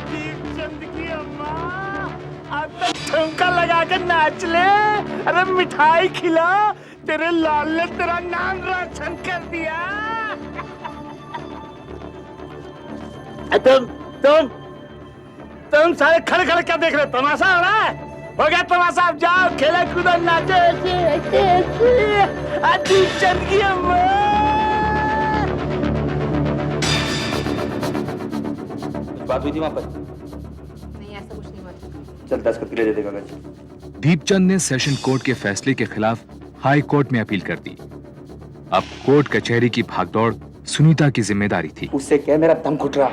Speaker 2: दीपचंद की अम्मा, अब तक ठुमका लगा के नाच ले। अरे मिठाई खिला, तेरे लाल ने तेरा नाम रोशन कर दिया। तुम सारे खड़े खड़े क्या देख रहे हो? तमाशा हो रहा है? हो गया तमाशा, अब जाओ खेले कूदो नाचो। दीपचंद की अम्मा,
Speaker 5: बात हुई थी वहां पर?
Speaker 4: नहीं, ऐसा कुछ नहीं हुआ।
Speaker 5: चल 10 कप ले दे देगा कागज।
Speaker 1: दीपचंद ने सेशन कोर्ट के फैसले के खिलाफ हाई कोर्ट में अपील कर दी। अब कोर्ट कचहरी की भागदौड़ सुनीता की जिम्मेदारी थी।
Speaker 10: उससे क्या मेरा दम घुट रहा,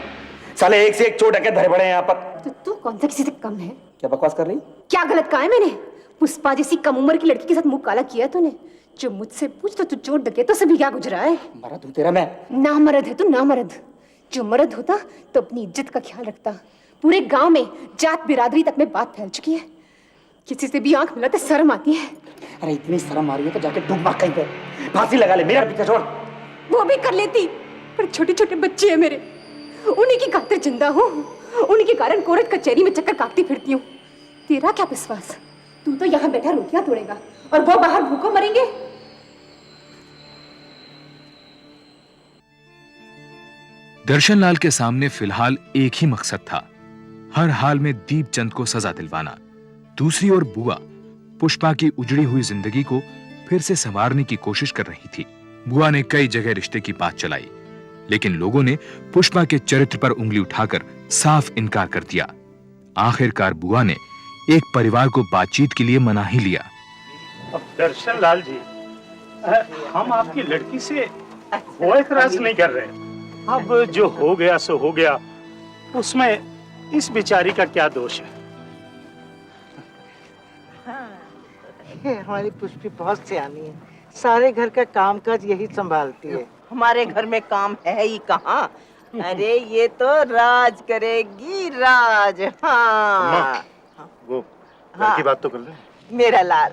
Speaker 10: साले एक से एक चोट के धरे पड़े हैं यहाँ पर।
Speaker 4: तो तू कौन सा किसी से कम है?
Speaker 10: क्या बकवास कर रही?
Speaker 4: क्या गलत कहा है मैंने? पुष्पा जैसी कम उम्र की लड़की के साथ मुंह काला किया तूने। जो मुझसे पूछ तो तू चोट डकैतों से भी क्या गुजरा है?
Speaker 10: मरद हूँ तेरा मैं।
Speaker 4: ना मरद है तू, ना मरद। जो मर्द होता तो अपनी इज्जत का ख्याल रखता। पूरे गांव में जात बिरादरी तक में बात फैल चुकी है, किसी से भी आंख मिलाते शर्म आती है।
Speaker 10: अरे इतनी शर्म आ रही है तो जाके डूब मार कहीं पे, फांसी लगा ले, मेरा पीछा छोड़।
Speaker 4: वो भी कर लेती, पर छोटे छोटे बच्चे हैं मेरे, उन्हीं की खातिर जिंदा हूँ। उन्हीं के कारण कोर्ट कचहरी में चक्कर काटती फिरती हूँ। तेरा क्या विश्वास? तू तो यहाँ बैठा रोटियां तोड़ेगा और वो बाहर भूखों मरेंगे।
Speaker 1: दर्शनलाल के सामने फिलहाल एक ही मकसद था, हर हाल में दीपचंद को सजा दिलवाना। दूसरी ओर बुआ पुष्पा की उजड़ी हुई जिंदगी को फिर से संवारने की कोशिश कर रही थी। बुआ ने कई जगह रिश्ते की बात चलाई, लेकिन लोगों ने पुष्पा के चरित्र पर उंगली उठाकर साफ इनकार कर दिया। आखिरकार बुआ ने एक परिवार को बातचीत के लिए मना ही लिया।
Speaker 2: अब दर्शनलाल जी, हम आपकी लड़की से कोई एतराज नहीं कर रहे। अब जो हो गया सो हो गया, उसमें इस बेचारी का क्या दोष है?
Speaker 6: हमारी पुष्पी बहुत सियानी है, सारे घर का कामकाज यही संभालती है।
Speaker 9: हमारे घर में काम है ही कहाँ। अरे ये तो राज करेगी, राज। हाँ
Speaker 2: वो घर की बात तो कर ले।
Speaker 9: मेरा लाल।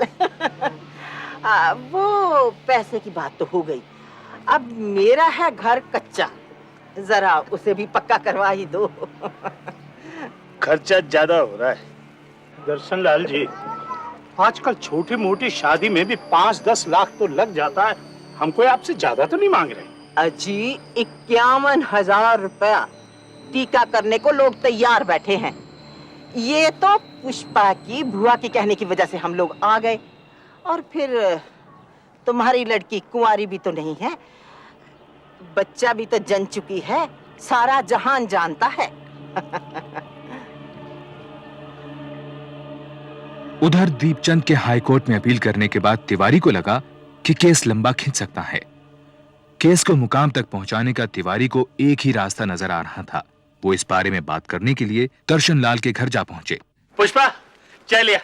Speaker 9: वो पैसे की बात तो हो गई, अब मेरा है घर कच्चा,
Speaker 6: जरा उसे भी पक्का करवा ही दो।
Speaker 2: खर्चा ज्यादा हो रहा है दर्शन लाल जी। आजकल छोटी मोटी शादी में भी 5-10 लाख तो लग जाता है। हम कोई आपसे ज्यादा तो नहीं मांग रहे।
Speaker 6: अजी 51,000 रुपया टीका करने को लोग तैयार बैठे हैं। ये तो पुष्पा की बुआ के कहने की वजह से हम लोग आ गए। और फिर तुम्हारी लड़की कुंवारी भी तो नहीं है, बच्चा भी तो जन चुकी है, सारा जहान जानता है।
Speaker 1: उधर दीपचंद के हाईकोर्ट में अपील करने के बाद तिवारी को लगा कि केस लंबा खिंच सकता है। केस को मुकाम तक पहुंचाने का तिवारी को एक ही रास्ता नजर आ रहा था। वो इस बारे में बात करने के लिए दर्शन लाल के घर जा पहुंचे।
Speaker 2: पुष्पा चलिए।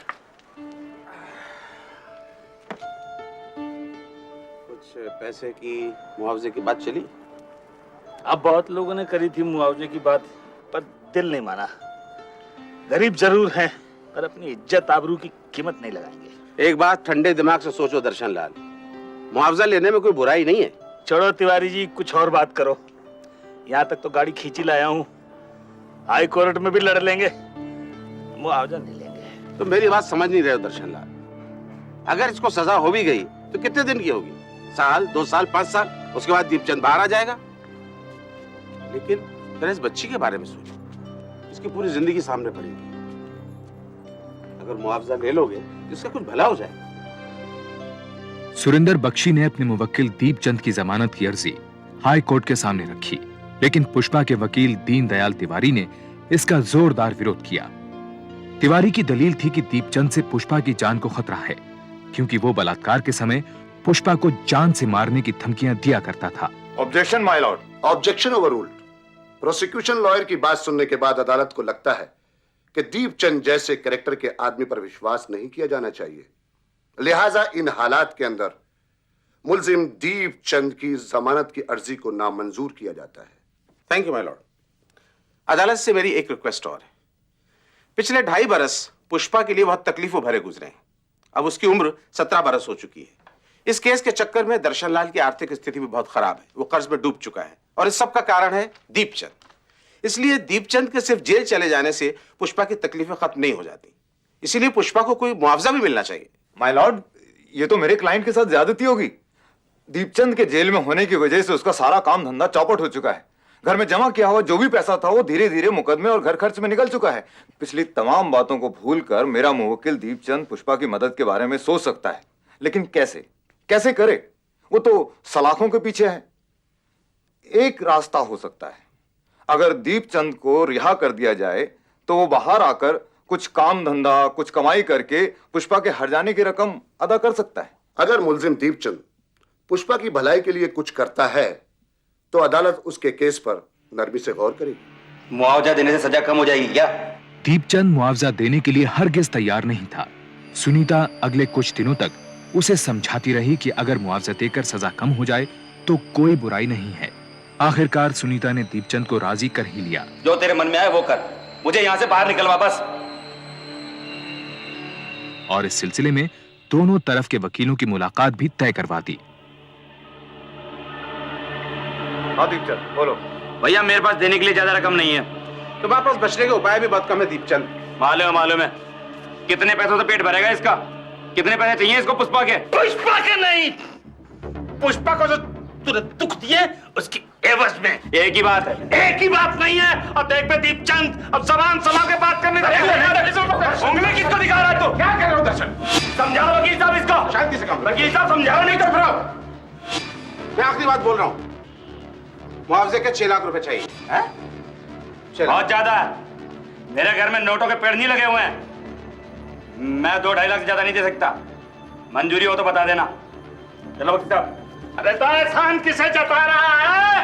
Speaker 11: कुछ पैसे की मुआवजे की बात चली?
Speaker 2: अब बहुत लोगों ने करी थी मुआवजे की बात, पर दिल नहीं माना। गरीब जरूर हैं, पर अपनी इज्जत आबरू की कीमत नहीं लगाएंगे।
Speaker 11: एक बात ठंडे दिमाग से सोचो दर्शन लाल, मुआवजा लेने में कोई बुराई नहीं है।
Speaker 2: छोड़ो तिवारी जी, कुछ और बात करो। यहाँ तक तो गाड़ी खींची लाया हूँ, हाई कोर्ट में भी लड़ लेंगे, मुआवजा नहीं लेंगे।
Speaker 11: तो मेरी बात समझ नहीं रहे हो दर्शन लाल। अगर इसको सजा हो भी गई तो कितने दिन की होगी? साल, 2 साल, 5 साल, उसके बाद दीपचंद बाहर आ जाएगा। लेकिन जरा इस बच्ची के बारे में सोचो, इसकी पूरी जिंदगी सामने पड़ेगी। अगर मुआवजा ले लोगे तो इसका कुछ भला हो जाएगा।
Speaker 1: सुरेंद्र बख्शी ने अपने मुवक्किल दीपचंद की जमानत की अर्जी हाई कोर्ट के सामने रखी, लेकिन पुष्पा के वकील दीनदयाल तिवारी ने इसका जोरदार विरोध किया। तिवारी की दलील थी कि दीपचंद से पुष्पा की जान को खतरा है, क्योंकि वो बलात्कार के समय पुष्पा को जान से मारने की धमकियां दिया करता था।
Speaker 12: Objection my Lord.
Speaker 14: Objection overruled. Prosecution lawyer की बात सुनने के बाद अदालत को लगता है कि दीपचंद जैसे कैरेक्टर के आदमी पर विश्वास नहीं किया जाना चाहिए, लिहाजा इन हालात के अंदर मुल्जिम दीपचंद की जमानत की अर्जी को नामंजूर किया जाता है।
Speaker 11: Thank you my Lord. अदालत से मेरी एक रिक्वेस्ट और है। पिछले 2.5 बरस पुष्पा के लिए बहुत तकलीफों भरे गुजरे हैं। अब उसकी उम्र 17 बरस हो चुकी है। इस केस के चक्कर में दर्शन लाल की आर्थिक स्थिति भी बहुत खराब है, वो कर्ज में डूब चुका है, और इस सब का कारण है दीपचंद। इसलिए दीपचंद के सिर्फ जेल चले जाने से पुष्पा की तकलीफें खत्म नहीं हो जाती, इसीलिए पुष्पा को कोई मुआवजा भी मिलना चाहिए।
Speaker 12: माय लॉर्ड, ये तो मेरे क्लाइंट के साथ ज्यादती होगी। दीपचंद के जेल में होने की वजह से उसका सारा काम धंधा चौपट हो चुका है। घर में जमा किया हुआ जो भी पैसा था वो धीरे धीरे मुकदमे और घर खर्च में निकल चुका है। पिछली तमाम बातों को भूलकर मेरा मुवक्किल दीपचंद पुष्पा की मदद के बारे में सोच सकता है, लेकिन कैसे कैसे करे? वो तो सलाखों के पीछे है। एक रास्ता हो सकता है, अगर दीपचंद को रिहा कर दिया जाए तो वो बाहर आकर कुछ काम धंधा, कुछ कमाई करके पुष्पा के हर जाने की रकम अदा कर सकता है।
Speaker 14: अगर मुल्जिम दीपचंद पुष्पा की भलाई के लिए कुछ करता है तो अदालत उसके केस पर नरमी से गौर करेगी।
Speaker 5: मुआवजा देने से सजा कम हो जाएगी क्या?
Speaker 1: दीपचंद मुआवजा देने के लिए हरगिज तैयार नहीं था। सुनीता अगले कुछ दिनों तक उसे समझाती रही कि अगर मुआवजा देकर सजा कम हो जाए तो कोई बुराई नहीं है। आखिरकार सुनीता ने दीपचंद को राजी कर ही लिया।
Speaker 5: जो तेरे मन में आए वो कर, मुझे यहां से बाहर निकलवा बस।
Speaker 1: और इस सिलसिले में दोनों तरफ के वकीलों की मुलाकात भी तय करवा दी।
Speaker 12: दीपचंद बोलो।
Speaker 5: भैया मेरे पास देने के लिए ज्यादा रकम नहीं है।
Speaker 11: तुम्हारे पास बचने के उपाय भी बहुत कम है दीपचंद।
Speaker 5: मालूम है। कितने पैसों से पेट भरेगा इसका? कितने पैसे चाहिए इसको पुष्पा के?
Speaker 2: पुष्पा के नहीं, पुष्पा को जो तूने दुख दिए उसकी एवज में।
Speaker 5: एक ही बात है।
Speaker 2: एक ही बात नहीं है। अब देख पे दीपचंद, अब जबान संभाल के बात करने उंगली किसको दिखा रहा है तू?
Speaker 11: क्या कह रहे हो दर्शन?
Speaker 2: समझाओ वकील साहब इसको।
Speaker 11: शांति से काम।
Speaker 2: वकील साहब समझाओ, नहीं तो
Speaker 11: फिर मैं आखिरी बात बोल रहा हूँ, मुआवजे के 6 लाख रुपए चाहिए।
Speaker 5: बहुत ज्यादा है। मेरे घर में नोटों के पेड़ नहीं लगे हुए हैं। मैं 2-2.5 लाख से ज्यादा नहीं दे सकता। मंजूरी हो तो बता देना। चलो वकील साहब।
Speaker 2: अरे तो एहसान किसे जता रहा है?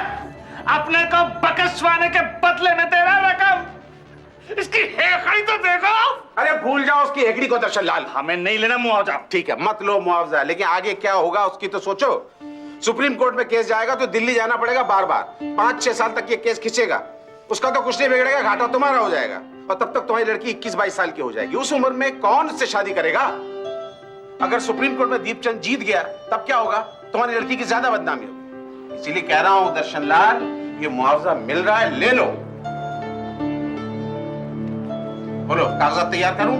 Speaker 2: अपने को बकसवाने के बदले में दे रहा रकम। इसकी हेकड़ी तो देखो।
Speaker 11: अरे भूल जाओ उसकी हेकड़ी को दर्शन लाल।
Speaker 2: हमें नहीं लेना मुआवजा।
Speaker 11: ठीक है, मत लो मुआवजा, लेकिन आगे क्या होगा उसकी तो सोचो। सुप्रीम कोर्ट में केस जाएगा तो दिल्ली जाना पड़ेगा बार बार। 5-6 साल तक ये केस खींचेगा। उसका तो कुछ नहीं बिगड़ेगा, घाटा तुम्हारा हो जाएगा, और तब तक तुम्हारी लड़की 21-22 साल की हो जाएगी। उस उम्र में कौन उससे शादी करेगा? अगर सुप्रीम कोर्ट में दीपचंद जीत गया तब क्या होगा? तुम्हारी लड़की की ज्यादा बदनामी होगी। इसीलिए कह रहा हूं दर्शन लाल, ये मुआवजा मिल रहा है, ले लो। बोलो, कागजात तैयार करूं?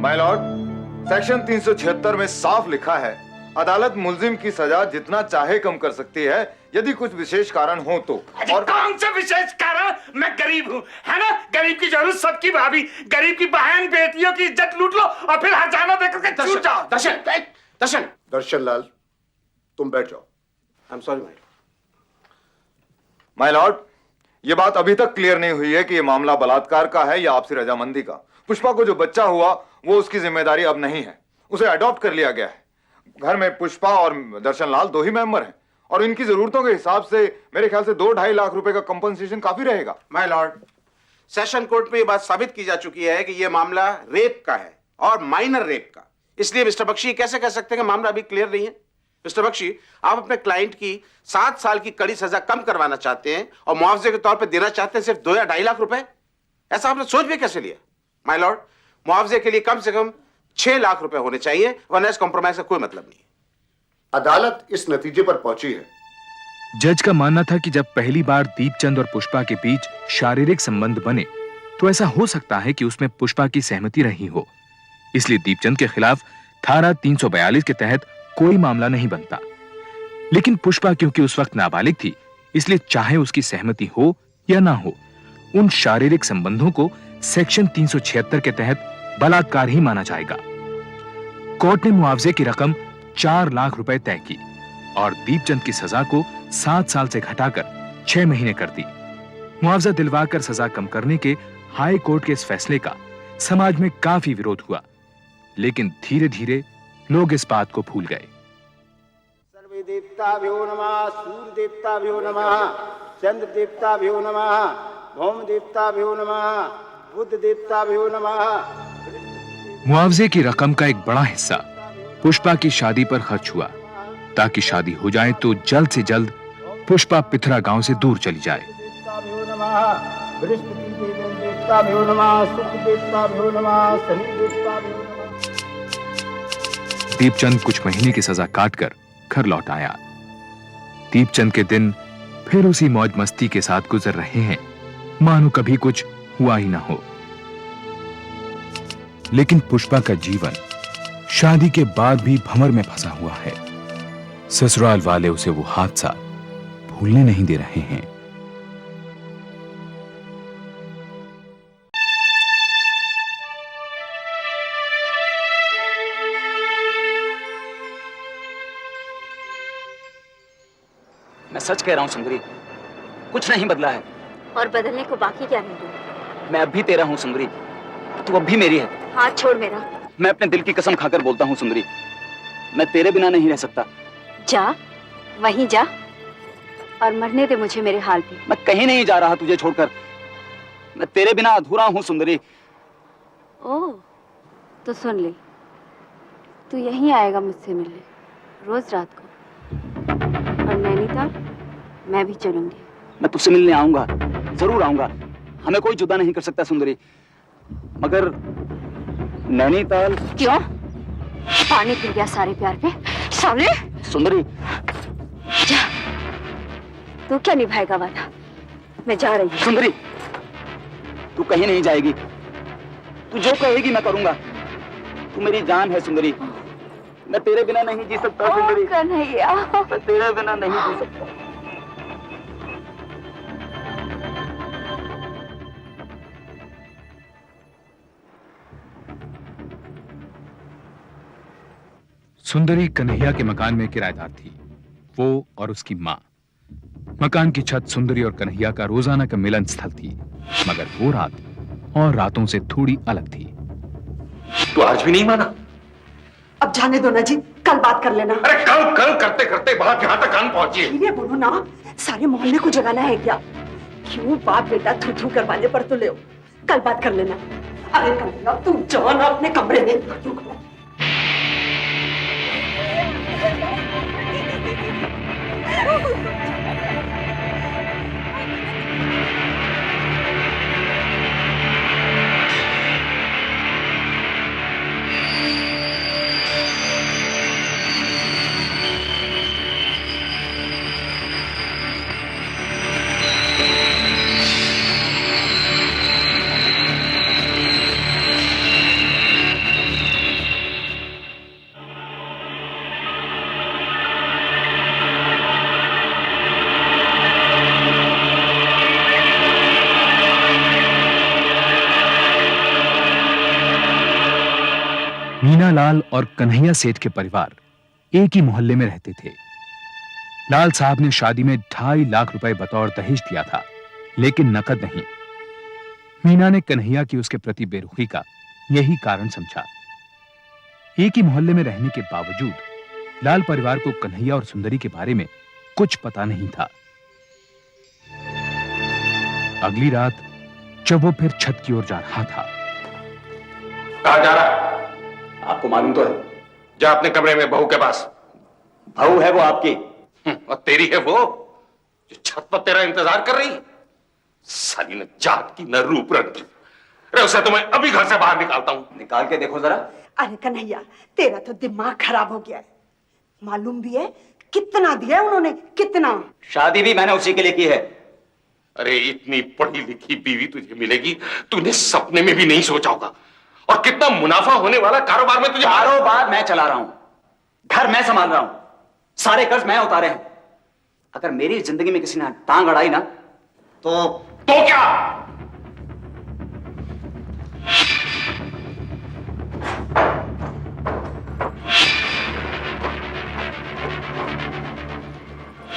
Speaker 12: माय लॉर्ड, सेक्शन 376 में साफ लिखा है, अदालत मुल्जिम की सजा जितना चाहे कम कर सकती है यदि कुछ विशेष कारण हो तो।
Speaker 2: और कौन सा विशेष कारण? मैं गरीब हूँ, है ना? गरीब की जरूरत सबकी भाभी, गरीब की बहन बेटियों की इज्जत लूट लो और फिर हजाना देकर के छूट जाओ।
Speaker 14: दर्शन लाल, तुम बैठ जाओ।
Speaker 11: I am sorry
Speaker 12: my Lord, ये बात अभी तक क्लियर नहीं हुई है कि ये मामला बलात्कार का है या आपसी रजामंदी का। पुष्पा को जो बच्चा हुआ वो उसकी जिम्मेदारी अब नहीं है, उसे अडॉप्ट कर लिया गया है। घर में पुष्पा और दर्शन लाल 2 ही मेंबर हैं और इनकी जरूरतों के हिसाब से मेरे ख्याल से 2-2.5 लाख रुपए का कंपनसेशन काफी रहेगा।
Speaker 11: माय लॉर्ड, सेशन कोर्ट में ये बात साबित की जा चुकी है कि ये मामला रेप का है और माइनर रेप का। इसलिए मिस्टर बख्शी कैसे कह सकते हैं कि मामला अभी क्लियर नहीं है? मिस्टर बख्शी, आप अपने क्लाइंट की 7 साल की कड़ी सजा कम करवाना चाहते हैं और मुआवजे के तौर पर देना चाहते हैं सिर्फ 2 या 2.5 लाख रुपए। ऐसा आपने सोच भी कैसे लिया? माय लॉर्ड, मुआवजे के लिए कम से कम 6 लाख रुपए होने चाहिए, वरना इस कॉम्प्रोमाइज का कोई मतलब नहीं।
Speaker 14: अदालत इस नतीजे पर पहुंची है।
Speaker 1: जज का मानना था कि जब पहली बार दीपचंद और पुष्पा के बीच शारीरिक संबंध बने तो ऐसा हो सकता है कि उसमें पुष्पा की सहमति रही हो, इसलिए दीपचंद के खिलाफ धारा 342 के तहत कोई मामला नहीं बनता। लेकिन पुष्पा क्योंकि उस वक्त नाबालिग थी, इसलिए चाहे उसकी सहमति हो या ना हो, उन शारीरिक संबंधों को सेक्शन 376 के तहत बलात्कार ही माना जाएगा। कोर्ट ने मुआवजे की रकम 4 लाख रुपए तय की और दीपचंद की सजा को 7 साल से घटाकर 6 महीने कर दी। मुआवजा दिलवाकर सजा कम करने के हाई कोर्ट के इस फैसले का समाज में काफी विरोध हुआ, लेकिन धीरे धीरे लोग इस बात को भूल गए।
Speaker 15: सर्वे देवताभ्यो नमः, सूर्य देवताभ्यो नमः, चंद्र देवताभ्यो नमः, भौम देवताभ्यो नमः, बुद्ध देवताभ्यो नमः।
Speaker 1: मुआवजे की रकम का एक बड़ा हिस्सा पुष्पा की शादी पर खर्च हुआ, ताकि शादी हो जाए तो जल्द से जल्द पुष्पा पिथरा गांव से दूर चली जाए।
Speaker 15: देवताभ्यो नमः, बृहस्पति देवताभ्यो नमः, शुक्र देवताभ्यो नमः, शनि देवताभ्यो नमः।
Speaker 1: दीपचंद कुछ महीने की सजा काटकर घर लौट आया। दीपचंद के दिन फिर उसी मौज मस्ती के साथ गुजर रहे हैं, मानो कभी कुछ हुआ ही ना हो। लेकिन पुष्पा का जीवन शादी के बाद भी भंवर में फंसा हुआ है। ससुराल वाले उसे वो हादसा भूलने नहीं दे रहे हैं।
Speaker 10: मैं सच कह रहा हूँ सुंदरी, कुछ नहीं बदला है।
Speaker 3: और बदलने को बाकी क्या नहीं दूँ?
Speaker 10: मैं अब भी तेरा हूँ सुंदरी, तू अब भी मेरी है।
Speaker 3: हाथ छोड़ मेरा।
Speaker 10: मैं अपने दिल की कसम खाकर बोलता हूँ सुंदरी, मैं तेरे बिना नहीं रह सकता।
Speaker 3: जा, वहीं जा और मरने दे मुझे मेरे हाल पे।
Speaker 10: मैं कहीं नहीं जा रहा तुझे छोड़कर, मैं तेरे बिना अधूरा हूँ सुंदरी।
Speaker 3: ओह, तो सुन ले, तू यहीं आएगा मुझसे मिलने रोज रात को, और नैनीताल मैं भी चलूंगी।
Speaker 10: मैं तुझसे मिलने आऊंगा, जरूर आऊंगा, हमें कोई जुदा नहीं कर सकता सुंदरी, मगर नैनीताल।
Speaker 3: क्यों? पानी फिर गया सारे प्यार पे साले।
Speaker 10: सुंदरी
Speaker 3: जा, तू क्या निभाएगा वादा? मैं जा रही हूँ।
Speaker 10: सुंदरी, तू कहीं नहीं जाएगी, तू जो कहेगी मैं करूंगा। तू मेरी जान है सुंदरी, मैं तेरे बिना नहीं जी सकता सुंदरी।
Speaker 3: कन्हैया,
Speaker 10: मैं तेरे बिना नहीं जी सकता।
Speaker 1: सुंदरी कन्हैया के मकान में किराएदार थी, वो और उसकी मां। मकान की छत सुंदरी और कन्हैया का रोजाना का मिलन स्थल थी, मगर वो रात और रातों से थोड़ी अलग थी।
Speaker 13: तो आज भी नहीं माना?
Speaker 7: अब जाने दो ना जी, कल बात कर लेना।
Speaker 13: अरे कल कल करते करते बात यहाँ तक कान पहुंची है।
Speaker 7: ये बोलो ना, सारे मोहल्ले को जगाना है क्या? क्यों बाप बेटा थू थू करवाने पर तो ले, कल बात कर लेना। अरे कन्हैया तुम जाओ ना अपने कमरे में।
Speaker 1: मीना लाल और कन्हैया सेठ के परिवार एक ही मोहल्ले में रहते थे। लाल साहब ने शादी में 2.5 लाख रुपए बतौर दहेज दिया था, लेकिन नकद नहीं। मीना ने कन्हैया की उसके प्रति बेरुखी का यही कारण समझा। एक ही मोहल्ले में रहने के बावजूद लाल परिवार को कन्हैया और सुंदरी के बारे में कुछ पता नहीं था। अगली रात जब वो फिर छत की ओर जा रहा था।
Speaker 5: कहां जा रहा? आपको मालूम तो है। जा अपने कमरे में बहू के पास। बहू है वो आपकी? और तेरी है वो जो छत पर तेरा इंतजार कर रही? साली न जात की न रूप रंग की। अरे उसे तो मैं अभी घर से बाहर निकालता हूं। निकाल के देखो जरा।
Speaker 7: अरे कन्हैया, तेरा तो दिमाग खराब हो गया है। मालूम भी है कितना दिया है उन्होंने? कितना?
Speaker 5: शादी भी मैंने उसी के लिए की है। अरे इतनी पढ़ी लिखी बीवी तुझे मिलेगी तूने सपने में भी नहीं सोचा होगा। और कितना मुनाफा होने वाला कारोबार में तुझे। कारोबार मैं चला रहा हूं, घर मैं संभाल रहा हूं, सारे कर्ज मैं उतारे हैं। अगर मेरी जिंदगी में किसी ने टांग अड़ाई ना तो क्या?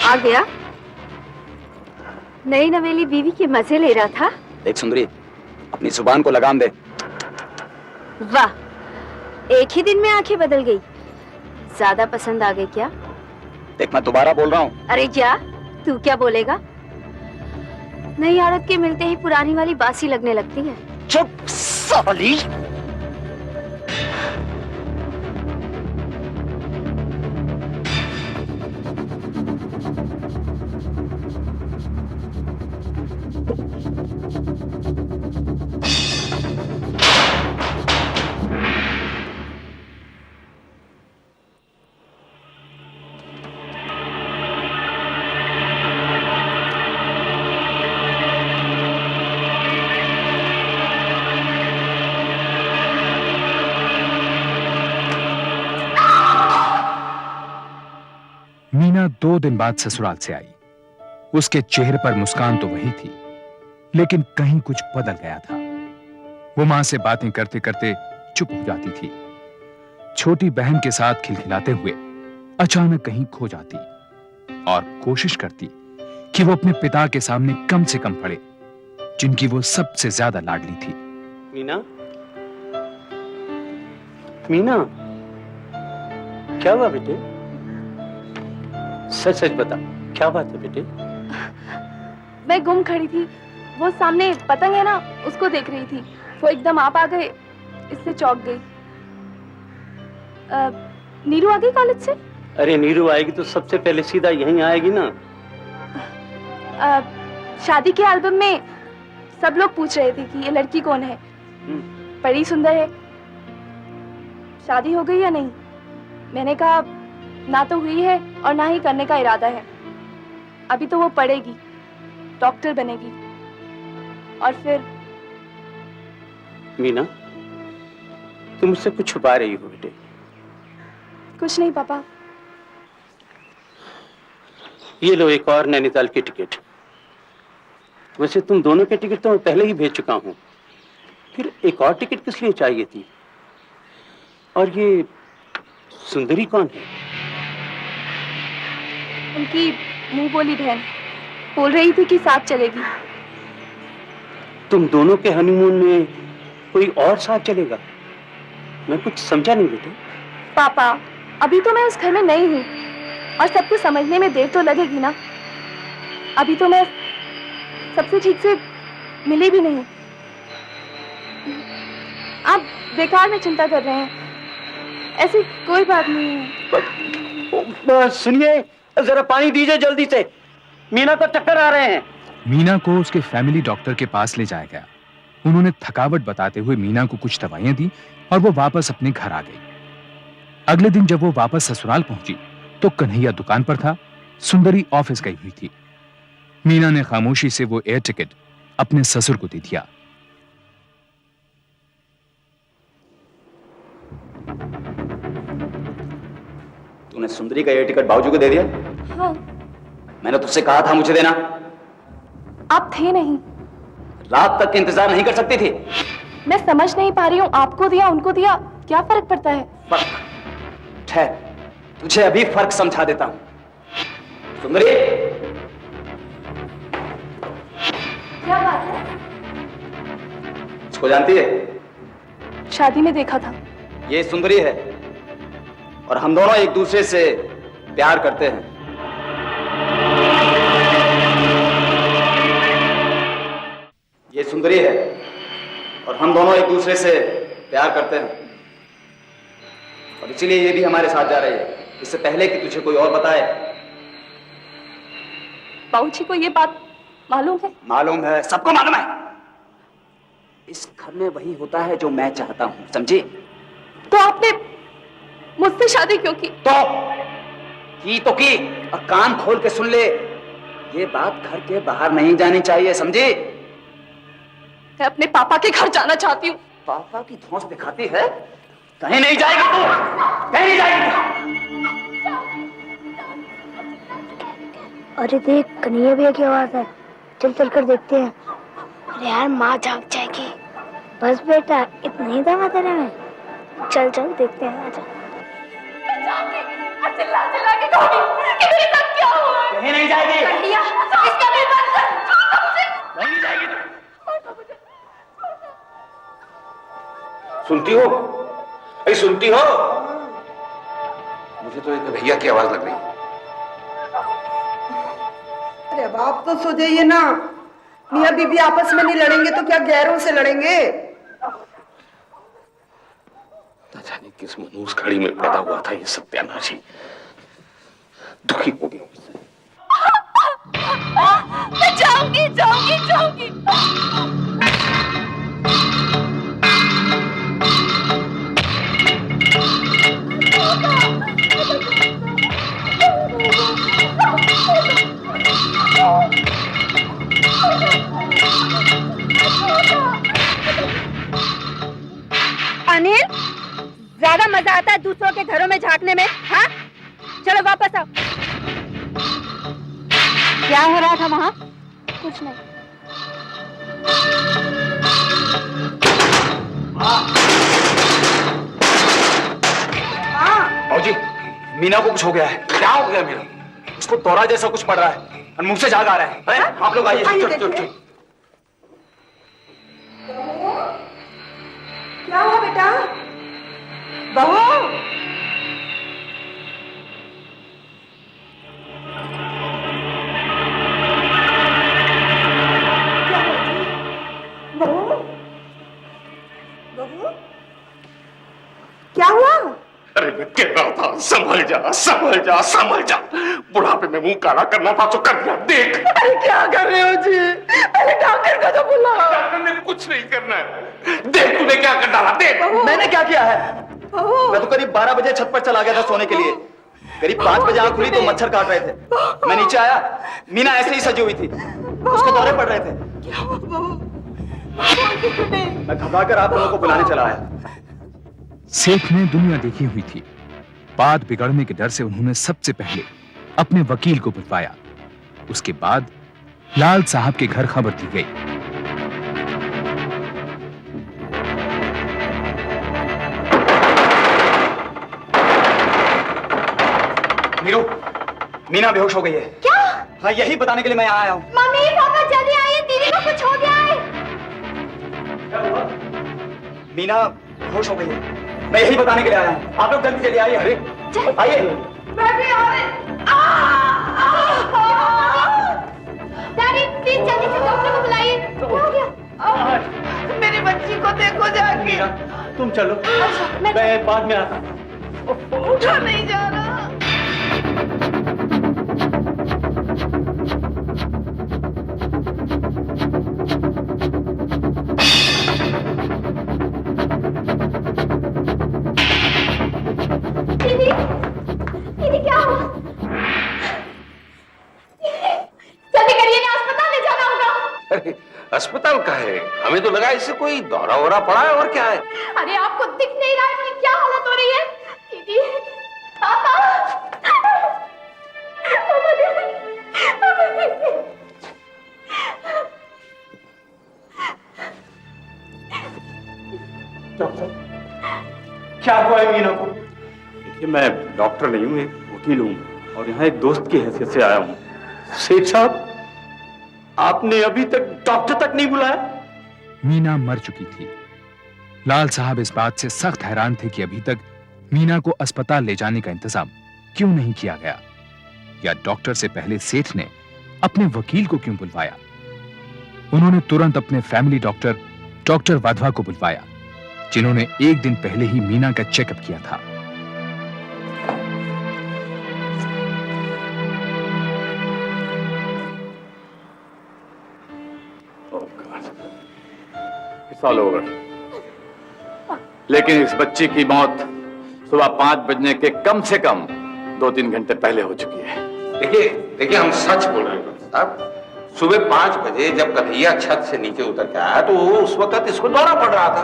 Speaker 3: आ गया? नई नवेली बीवी के मजे ले रहा था।
Speaker 5: देख सुंदरी, अपनी जुबान को लगाम दे।
Speaker 3: वाह, एक ही दिन में आंखें बदल गई। ज्यादा पसंद आ गई क्या?
Speaker 5: देख मैं दोबारा बोल रहा हूं।
Speaker 3: अरे जा, तू क्या बोलेगा? नई औरत के मिलते ही पुरानी वाली बासी लगने लगती है।
Speaker 5: चुप साली।
Speaker 1: मीना 2 दिन बाद ससुराल से आई। उसके चेहरे पर मुस्कान तो वही थी, लेकिन कहीं कुछ बदल गया था। वो मां से बातें करते करते चुप हो जाती थी। छोटी बहन के साथ खिलखिलाते हुए अचानक कहीं खो जाती और कोशिश करती कि वो अपने पिता के सामने कम से कम पड़े, जिनकी वो सबसे ज्यादा लाडली थी।
Speaker 16: मीना, मीना, क्या हुआ बेटे? सच सच बता, क्या बात है बेटे?
Speaker 8: मैं गुम खड़ी थी, वो सामने पतंग है ना, उसको देख रही थी। वो एकदम आप आ गए, इससे चौंक गई। नीरू आ गई कॉलेज से?
Speaker 16: अरे नीरू आएगी तो सबसे पहले सीधा यहीं आएगी ना।
Speaker 8: शादी के एल्बम में सब लोग पूछ रहे थे कि ये लड़की कौन है। बड़ी सुंदर है, शादी हो गई या नहीं? मैंने कहा ना तो हुई है और ना ही करने का इरादा है। अभी तो वो पढ़ेगी, डॉक्टर बनेगी और फिर।
Speaker 16: मीना, तुम मुझसे कुछ छुपा रही हो बेटे?
Speaker 8: कुछ नहीं पापा।
Speaker 16: ये लो एक और नैनीताल की टिकट। वैसे तुम दोनों के टिकट तो मैं पहले ही भेज चुका हूं, फिर एक और टिकट किस लिए चाहिए थी? और ये सुंदरी कौन है?
Speaker 8: उनकी मुंह बोली बहन, बोल रही थी कि साथ चलेगी।
Speaker 16: तुम दोनों के हनीमून में कोई और साथ चलेगा? मैं कुछ समझा नहीं बेटे।
Speaker 8: पापा, अभी तो मैं उस घर में नई हूँ और सब कुछ समझने में देर तो लगेगी ना। अभी तो मैं सबसे ठीक से मिली भी नहीं। आप बेकार में चिंता कर रहे हैं, ऐसी कोई बात नहीं है।
Speaker 16: सुनिए, जरा पानी दीजिए जल्दी से, मीना को चक्कर आ रहे हैं।
Speaker 1: मीना को उसके फैमिली डॉक्टर के पास ले जाया गया। उन्होंने थकावट बताते हुए मीना को कुछ दवाइयां दी और वो वापस अपने घर आ गई। अगले दिन जब वो वापस ससुराल पहुंची तो कन्हैया दुकान पर था, सुंदरी ऑफिस गई हुई थी। मीना ने खामोशी से वो एयर टिकट अपने ससुर को दे दिया।
Speaker 5: तूने सुंदरी का एयर टिकट बाबूजी को दे दिया?
Speaker 8: हाँ।
Speaker 5: मैंने तुझसे कहा था मुझे देना।
Speaker 8: आप थे नहीं।
Speaker 5: रात तक इंतजार नहीं कर सकती थी?
Speaker 8: मैं समझ नहीं पा रही हूँ, आपको दिया उनको दिया क्या फर्क पड़ता है?
Speaker 10: फर्क? ठहर, तुझे अभी फर्क समझा देता हूँ। सुंदरी,
Speaker 8: क्या बात है?
Speaker 10: इसको जानती है?
Speaker 8: शादी में देखा था।
Speaker 10: ये सुंदरी है और हम दोनों एक दूसरे से प्यार करते हैं। ये सुंदरी है और हम दोनों एक दूसरे से प्यार करते हैं और इसीलिए ये भी हमारे साथ जा रही है, इससे पहले कि तुझे कोई और बताए।
Speaker 8: बाबूजी को ये बात मालूम है?
Speaker 10: मालूम है, सबको मालूम है। इस घर में वही होता है जो मैं चाहता हूँ, समझी?
Speaker 8: तो आपने मुझसे शादी क्यों की?
Speaker 10: तो की और कान खोल के सुन ले, ये बात घर के बाहर नहीं जानी चाहिए, समझी?
Speaker 8: मैं अपने पापा के घर जाना चाहती हूँ।
Speaker 10: पापा की धौंस दिखाती है? कहीं नहीं जाएगी तू, कहीं नहीं जाएगी।
Speaker 17: अरे देख, कन्हैया भैया की आवाज है, चल चल कर देखते हैं। अरे यार, माँ जाग जाएगी। बस बेटा, इतना ही दम है तेरे में, चल चल देखते हैं। आजा।
Speaker 8: चिल्ला चिल्ला के कहूंगी कि मेरे साथ क्या हुआ है।
Speaker 10: कहीं नहीं जाएगी।
Speaker 8: कन्हैया, इसका भी बंद कर।
Speaker 10: कहीं नहीं जाएगी।
Speaker 11: सुनती हो? अरे सुनती हो? मुझे तो एक भैया की आवाज लग रही है।
Speaker 7: अरे अब आप तो सो जाइए ना। मियाँ बीबी आपस में नहीं लड़ेंगे तो क्या गैरों से लड़ेंगे?
Speaker 11: न जाने किस मनूस घड़ी में पैदा हुआ था ये सत्यानाशी। दुखी हो गया मुझसे।
Speaker 8: मैं जाऊंगी जाऊंगी जाऊंगी।
Speaker 4: अनिल, ज्यादा मजा आता है दूसरों के घरों में झांकने में, हाँ? चलो वापस आओ। क्या हो रहा था वहाँ?
Speaker 8: कुछ नहीं।
Speaker 10: बाबूजी, मीना को कुछ हो गया है। क्या हो गया मीना? उसको दौरा जैसा कुछ पड़ रहा है और मुंह से झाग आ रहा है। अरे आप लोग आइए।
Speaker 7: क्या हुआ बेटा? बहू, क्या हुआ?
Speaker 11: अरे मैं कह रहा था संभल जा संभल जा संभल जा। बुढ़ापे में मुंह काला करना था तो कर दिया। देख।
Speaker 7: अरे क्या कर रहे हो जी? पहले डॉक्टर को तो बुला।
Speaker 11: डॉक्टर ने कुछ नहीं करना है। देख तूने क्या कर डाला, देख।
Speaker 10: मैंने क्या किया है? मैं तो करीब 12 बजे छत पर चला गया था सोने के लिए। करीब 5 बजे आंख खुली तो मच्छर काट रहे थे। मैं नीचे आया, मीना ऐसे ही सजी हुई थी, उसको दौरे पड़ रहे थे। मैं घबरा कर आप लोगों को बुलाने चला आया।
Speaker 1: सेठ ने दुनिया देखी हुई थी। बात बिगड़ने के डर से उन्होंने सबसे पहले अपने वकील को बुलवाया। उसके बाद लाल साहब के घर खबर दी गई।
Speaker 10: मीरू, मीना बेहोश हो गई है।
Speaker 4: क्या?
Speaker 10: हाँ, यही बताने के लिए मैं यहाँ आया हूँ।
Speaker 4: मम्मी पापा जल्दी आइए, दीदी को कुछ हो गया है।
Speaker 10: मीना बेहोश हो गई है। मैं यही बताने के लिए आया हूँ। आप लोग जल्दी चलिए आइए। आइए।
Speaker 4: मैं भी आ रही। डैडी प्लीज जल्दी से डॉक्टर को बुलाइए। क्या हो गया?
Speaker 7: मेरी बच्ची को देखो जाके।
Speaker 16: तुम चलो, मैं बाद में आता हूँ।
Speaker 7: उठा नहीं जा रहा।
Speaker 4: दीदी क्या हुआ? जल्दी करिए ना, अस्पताल ले जाना होगा।
Speaker 11: अरे अस्पताल का है? हमें तो लगा इससे कोई दौरा वोरा पड़ा है और क्या है।
Speaker 4: अरे आपको दिख नहीं रहा है कि क्या हालत हो रही है? दीदी, पापा,
Speaker 16: क्या हुआ है मीना को? देखिए, मैं डॉक्टर नहीं हूँ, एक वकील हूँ और यहाँ एक दोस्त की हैसियत से आया हूँ। सेठ साहब, आपने अभी तक डॉक्टर तक नहीं बुलाया?
Speaker 1: मीना मर चुकी थी। लाल साहब इस बात से सख्त हैरान थे कि अभी तक मीना को अस्पताल ले जाने का इंतजाम क्यों नहीं किया गया, या डॉक्टर से पहले सेठ ने अपने वकील को क्यों बुलवाया। उन्होंने तुरंत अपने फैमिली डॉक्टर वाधवा को बुलवाया, जिन्होंने एक दिन पहले ही मीना का चेकअप किया था।
Speaker 18: साल हो गए, लेकिन इस बच्ची की मौत सुबह 5 बजने के कम से कम 2-3 घंटे पहले हो चुकी है।
Speaker 5: देखिए हम सच बोल रहे हैं साहब। सुबह 5 बजे जब कन्हैया छत से नीचे उतर के आया तो उस वक्त इसको दौरा पड़ रहा था।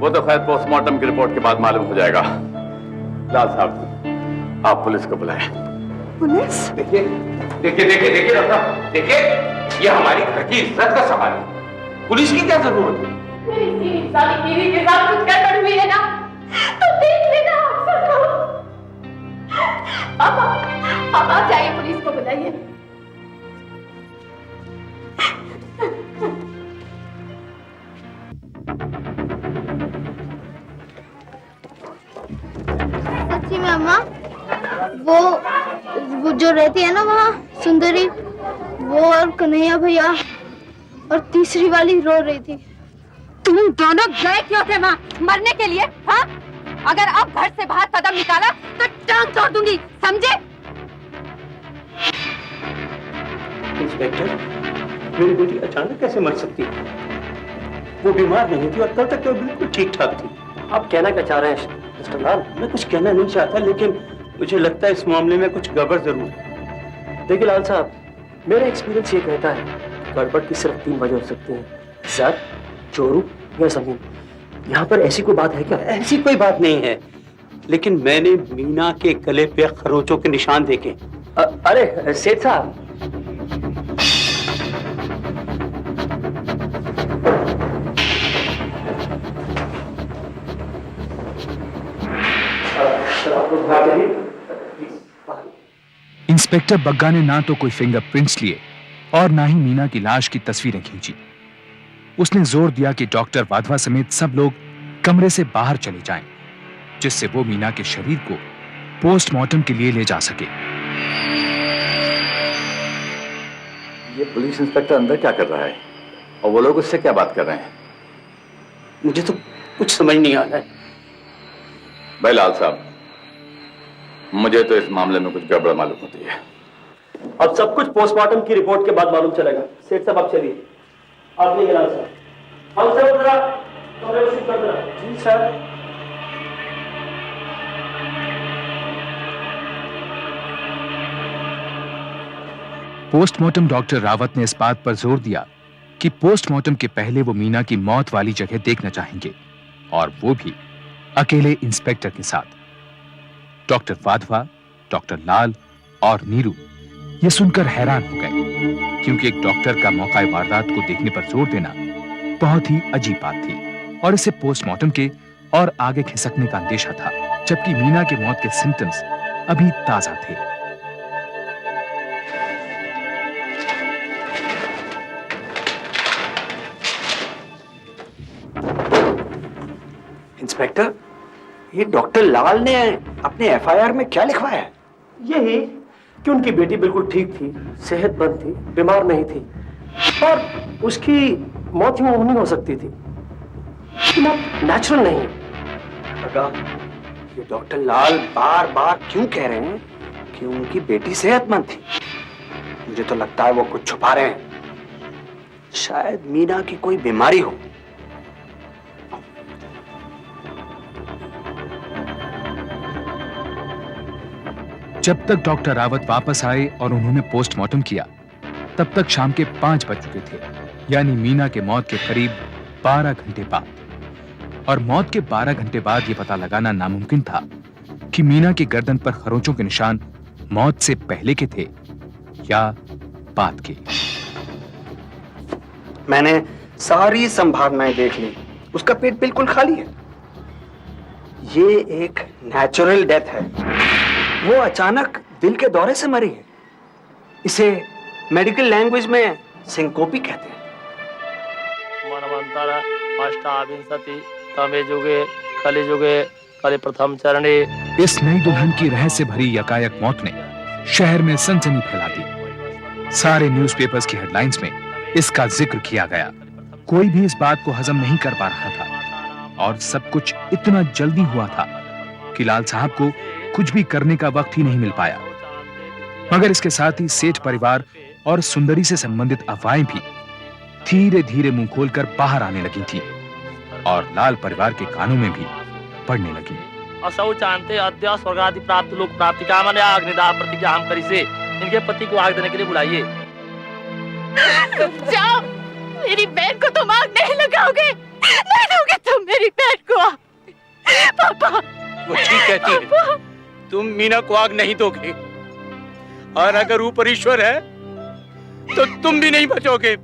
Speaker 18: वो तो खैर पोस्टमार्टम की रिपोर्ट के बाद मालूम हो जाएगा। लाल साहब, आप पुलिस को बुलाएं।
Speaker 9: पुलिस?
Speaker 5: देखिए डॉक्टर साहब, देखिए ये हमारी घर की इज्जत का सवाल है, पुलिस की क्या जरूरत है?
Speaker 4: मेरी साली बीवी के साथ कुछ गड़बड़ हुई है ना, तो देख लेना अफसर को। अब आप जाइए, पुलिस को बुलाइए।
Speaker 17: सच्ची में अम्मा, वो जो रहती है ना वहाँ सुंदरी, वो और कन्हैया भैया और तीसरी वाली रो रही थी।
Speaker 4: तुम दोनों गए क्यों थे वहाँ? मरने के लिए? हाँ? अगर अब घर से बाहर कदम निकाला तो टांग तोड़ दूंगी, समझे?
Speaker 16: इंस्पेक्टर, मेरी बेटी अचानक कैसे मर सकती है? वो बीमार नहीं थी और कल तक तो बिल्कुल ठीक ठाक थी। आप कहना क्या चाह रहे हैं मिस्टर लाल? मैं कुछ कहना नहीं चाहता, लेकिन मुझे लगता है इस मामले में कुछ गड़बड़ जरूर है। देखिए लाल साहब, मेरा एक्सपीरियंस ये कहता है गड़बड़ की सिर्फ 3 वजह हो सकती हैं, सर, चोरू या जमीन। यहाँ पर ऐसी कोई बात है क्या? ऐसी कोई बात नहीं है, लेकिन मैंने मीना के गले पे खरोचों के निशान देखे। अरे सेठ साहब,
Speaker 1: इंस्पेक्टर बग्गा ने ना तो कोई फिंगरप्रिंट्स लिए और ना ही मीना की लाश की तस्वीरें खींची। उसने जोर दिया कि डॉक्टर वाधवा समेत सब लोग कमरे से बाहर चले जाएं, जिससे वो मीना के शरीर को पोस्टमार्टम के लिए ले जा सके।
Speaker 18: ये पुलिस इंस्पेक्टर अंदर क्या कर रहा है और वो लोग उससे क्या बात कर रहे हैं?
Speaker 16: मुझे तो कुछ समझ नहीं आ रहा है।
Speaker 18: भाई लाल साहब, मुझे तो इस मामले में कुछ गड़बड़ मालूम होती है।
Speaker 10: अब सब कुछ पोस्टमार्टम की रिपोर्ट के बाद मालूम चलेगा। सेठ साहब आप चलिए। आप नहीं लाल साहब, हम सब जरा कमरे को शिफ्ट कर देना। जी सर।
Speaker 1: पोस्टमार्टम डॉक्टर रावत ने इस बात पर जोर दिया कि पोस्टमार्टम के पहले वो मीना की मौत वाली जगह देखना चाहेंगे, और वो भी अकेले इंस्पेक्टर के साथ। डॉक्टर वाधवा, डॉक्टर लाल और नीरू ये सुनकर हैरान हो गए, क्योंकि एक डॉक्टर का मौका वारदात को देखने पर जोर देना बहुत ही अजीब बात थी, और इससे पोस्टमार्टम के और आगे खिसकने का अंदेशा था, जबकि मीना के मौत के सिम्टम्स अभी ताजा थे।
Speaker 16: इंस्पेक्टर, ये डॉक्टर लाल ने अपने एफआईआर में क्या लिखवाया है? यही कि उनकी बेटी बिल्कुल ठीक थी, सेहतमंद थी, बीमार नहीं थी और उसकी मौत यूं नहीं हो सकती थी, मौत नेचुरल नहीं। अगर ये डॉक्टर लाल बार बार क्यों कह रहे हैं कि उनकी बेटी सेहतमंद थी? मुझे तो लगता है वो कुछ छुपा रहे हैं। शायद मीना की कोई बीमारी हो।
Speaker 1: जब तक डॉक्टर रावत वापस आए और उन्होंने पोस्टमार्टम किया, तब तक शाम के 5 बज चुके थे, यानी मीना के मौत के करीब 12 घंटे बाद। और मौत के 12 घंटे बाद यह पता लगाना नामुमकिन था कि मीना की गर्दन पर खरोंचों के निशान मौत से पहले के थे या बाद के।
Speaker 16: मैंने सारी संभावनाएं देख ली, उसका पेट बिल्कुल खाली है।
Speaker 10: ये एक नेचुरल डेथ है। वो अचानक दिल के दौरे से मरी है। इसे मेडिकल लैंग्वेज में सिंकोपी कहते हैं।
Speaker 19: मनवंतर अष्टाविंशति तमे जुगे कलिजुगे कलि प्रथम चरणे।
Speaker 1: इस नई दुल्हन की रहस्य भरी यकायक मौत ने शहर में सनसनी फैला दी। सारे न्यूज़पेपर्स की हेडलाइंस में इसका जिक्र किया गया। कोई भी इस बात को हजम नहीं कर पा रहा था और सब कुछ इतना जल्दी हुआ था कि लाल साहब को कुछ भी करने का वक्त ही नहीं मिल पाया। मगर इसके साथ ही सेठ परिवार और सुंदरी से संबंधित अफवाहें भी धीरे धीरे मुंह खोलकर बाहर आने लगी थी और लाल परिवार के कानों में भी पड़ने लगी।
Speaker 19: असौ चाहते अद्य स्वर्गादि प्राप्त लोक प्राप्ति कामना अग्निदाह प्रतिज्ञा हम करी से इनके पति को आग देने के लिए बुलाइए।
Speaker 8: जाओ, मेरी बहन को तुम आग नहीं लगाओगे, नहीं दोगे तुम मेरी बहन को आग। पापा
Speaker 16: वो ठीक कहती है, तुम मीना को आग नहीं दोगे और अगर ऊपर ईश्वर है तो तुम भी नहीं बचोगे।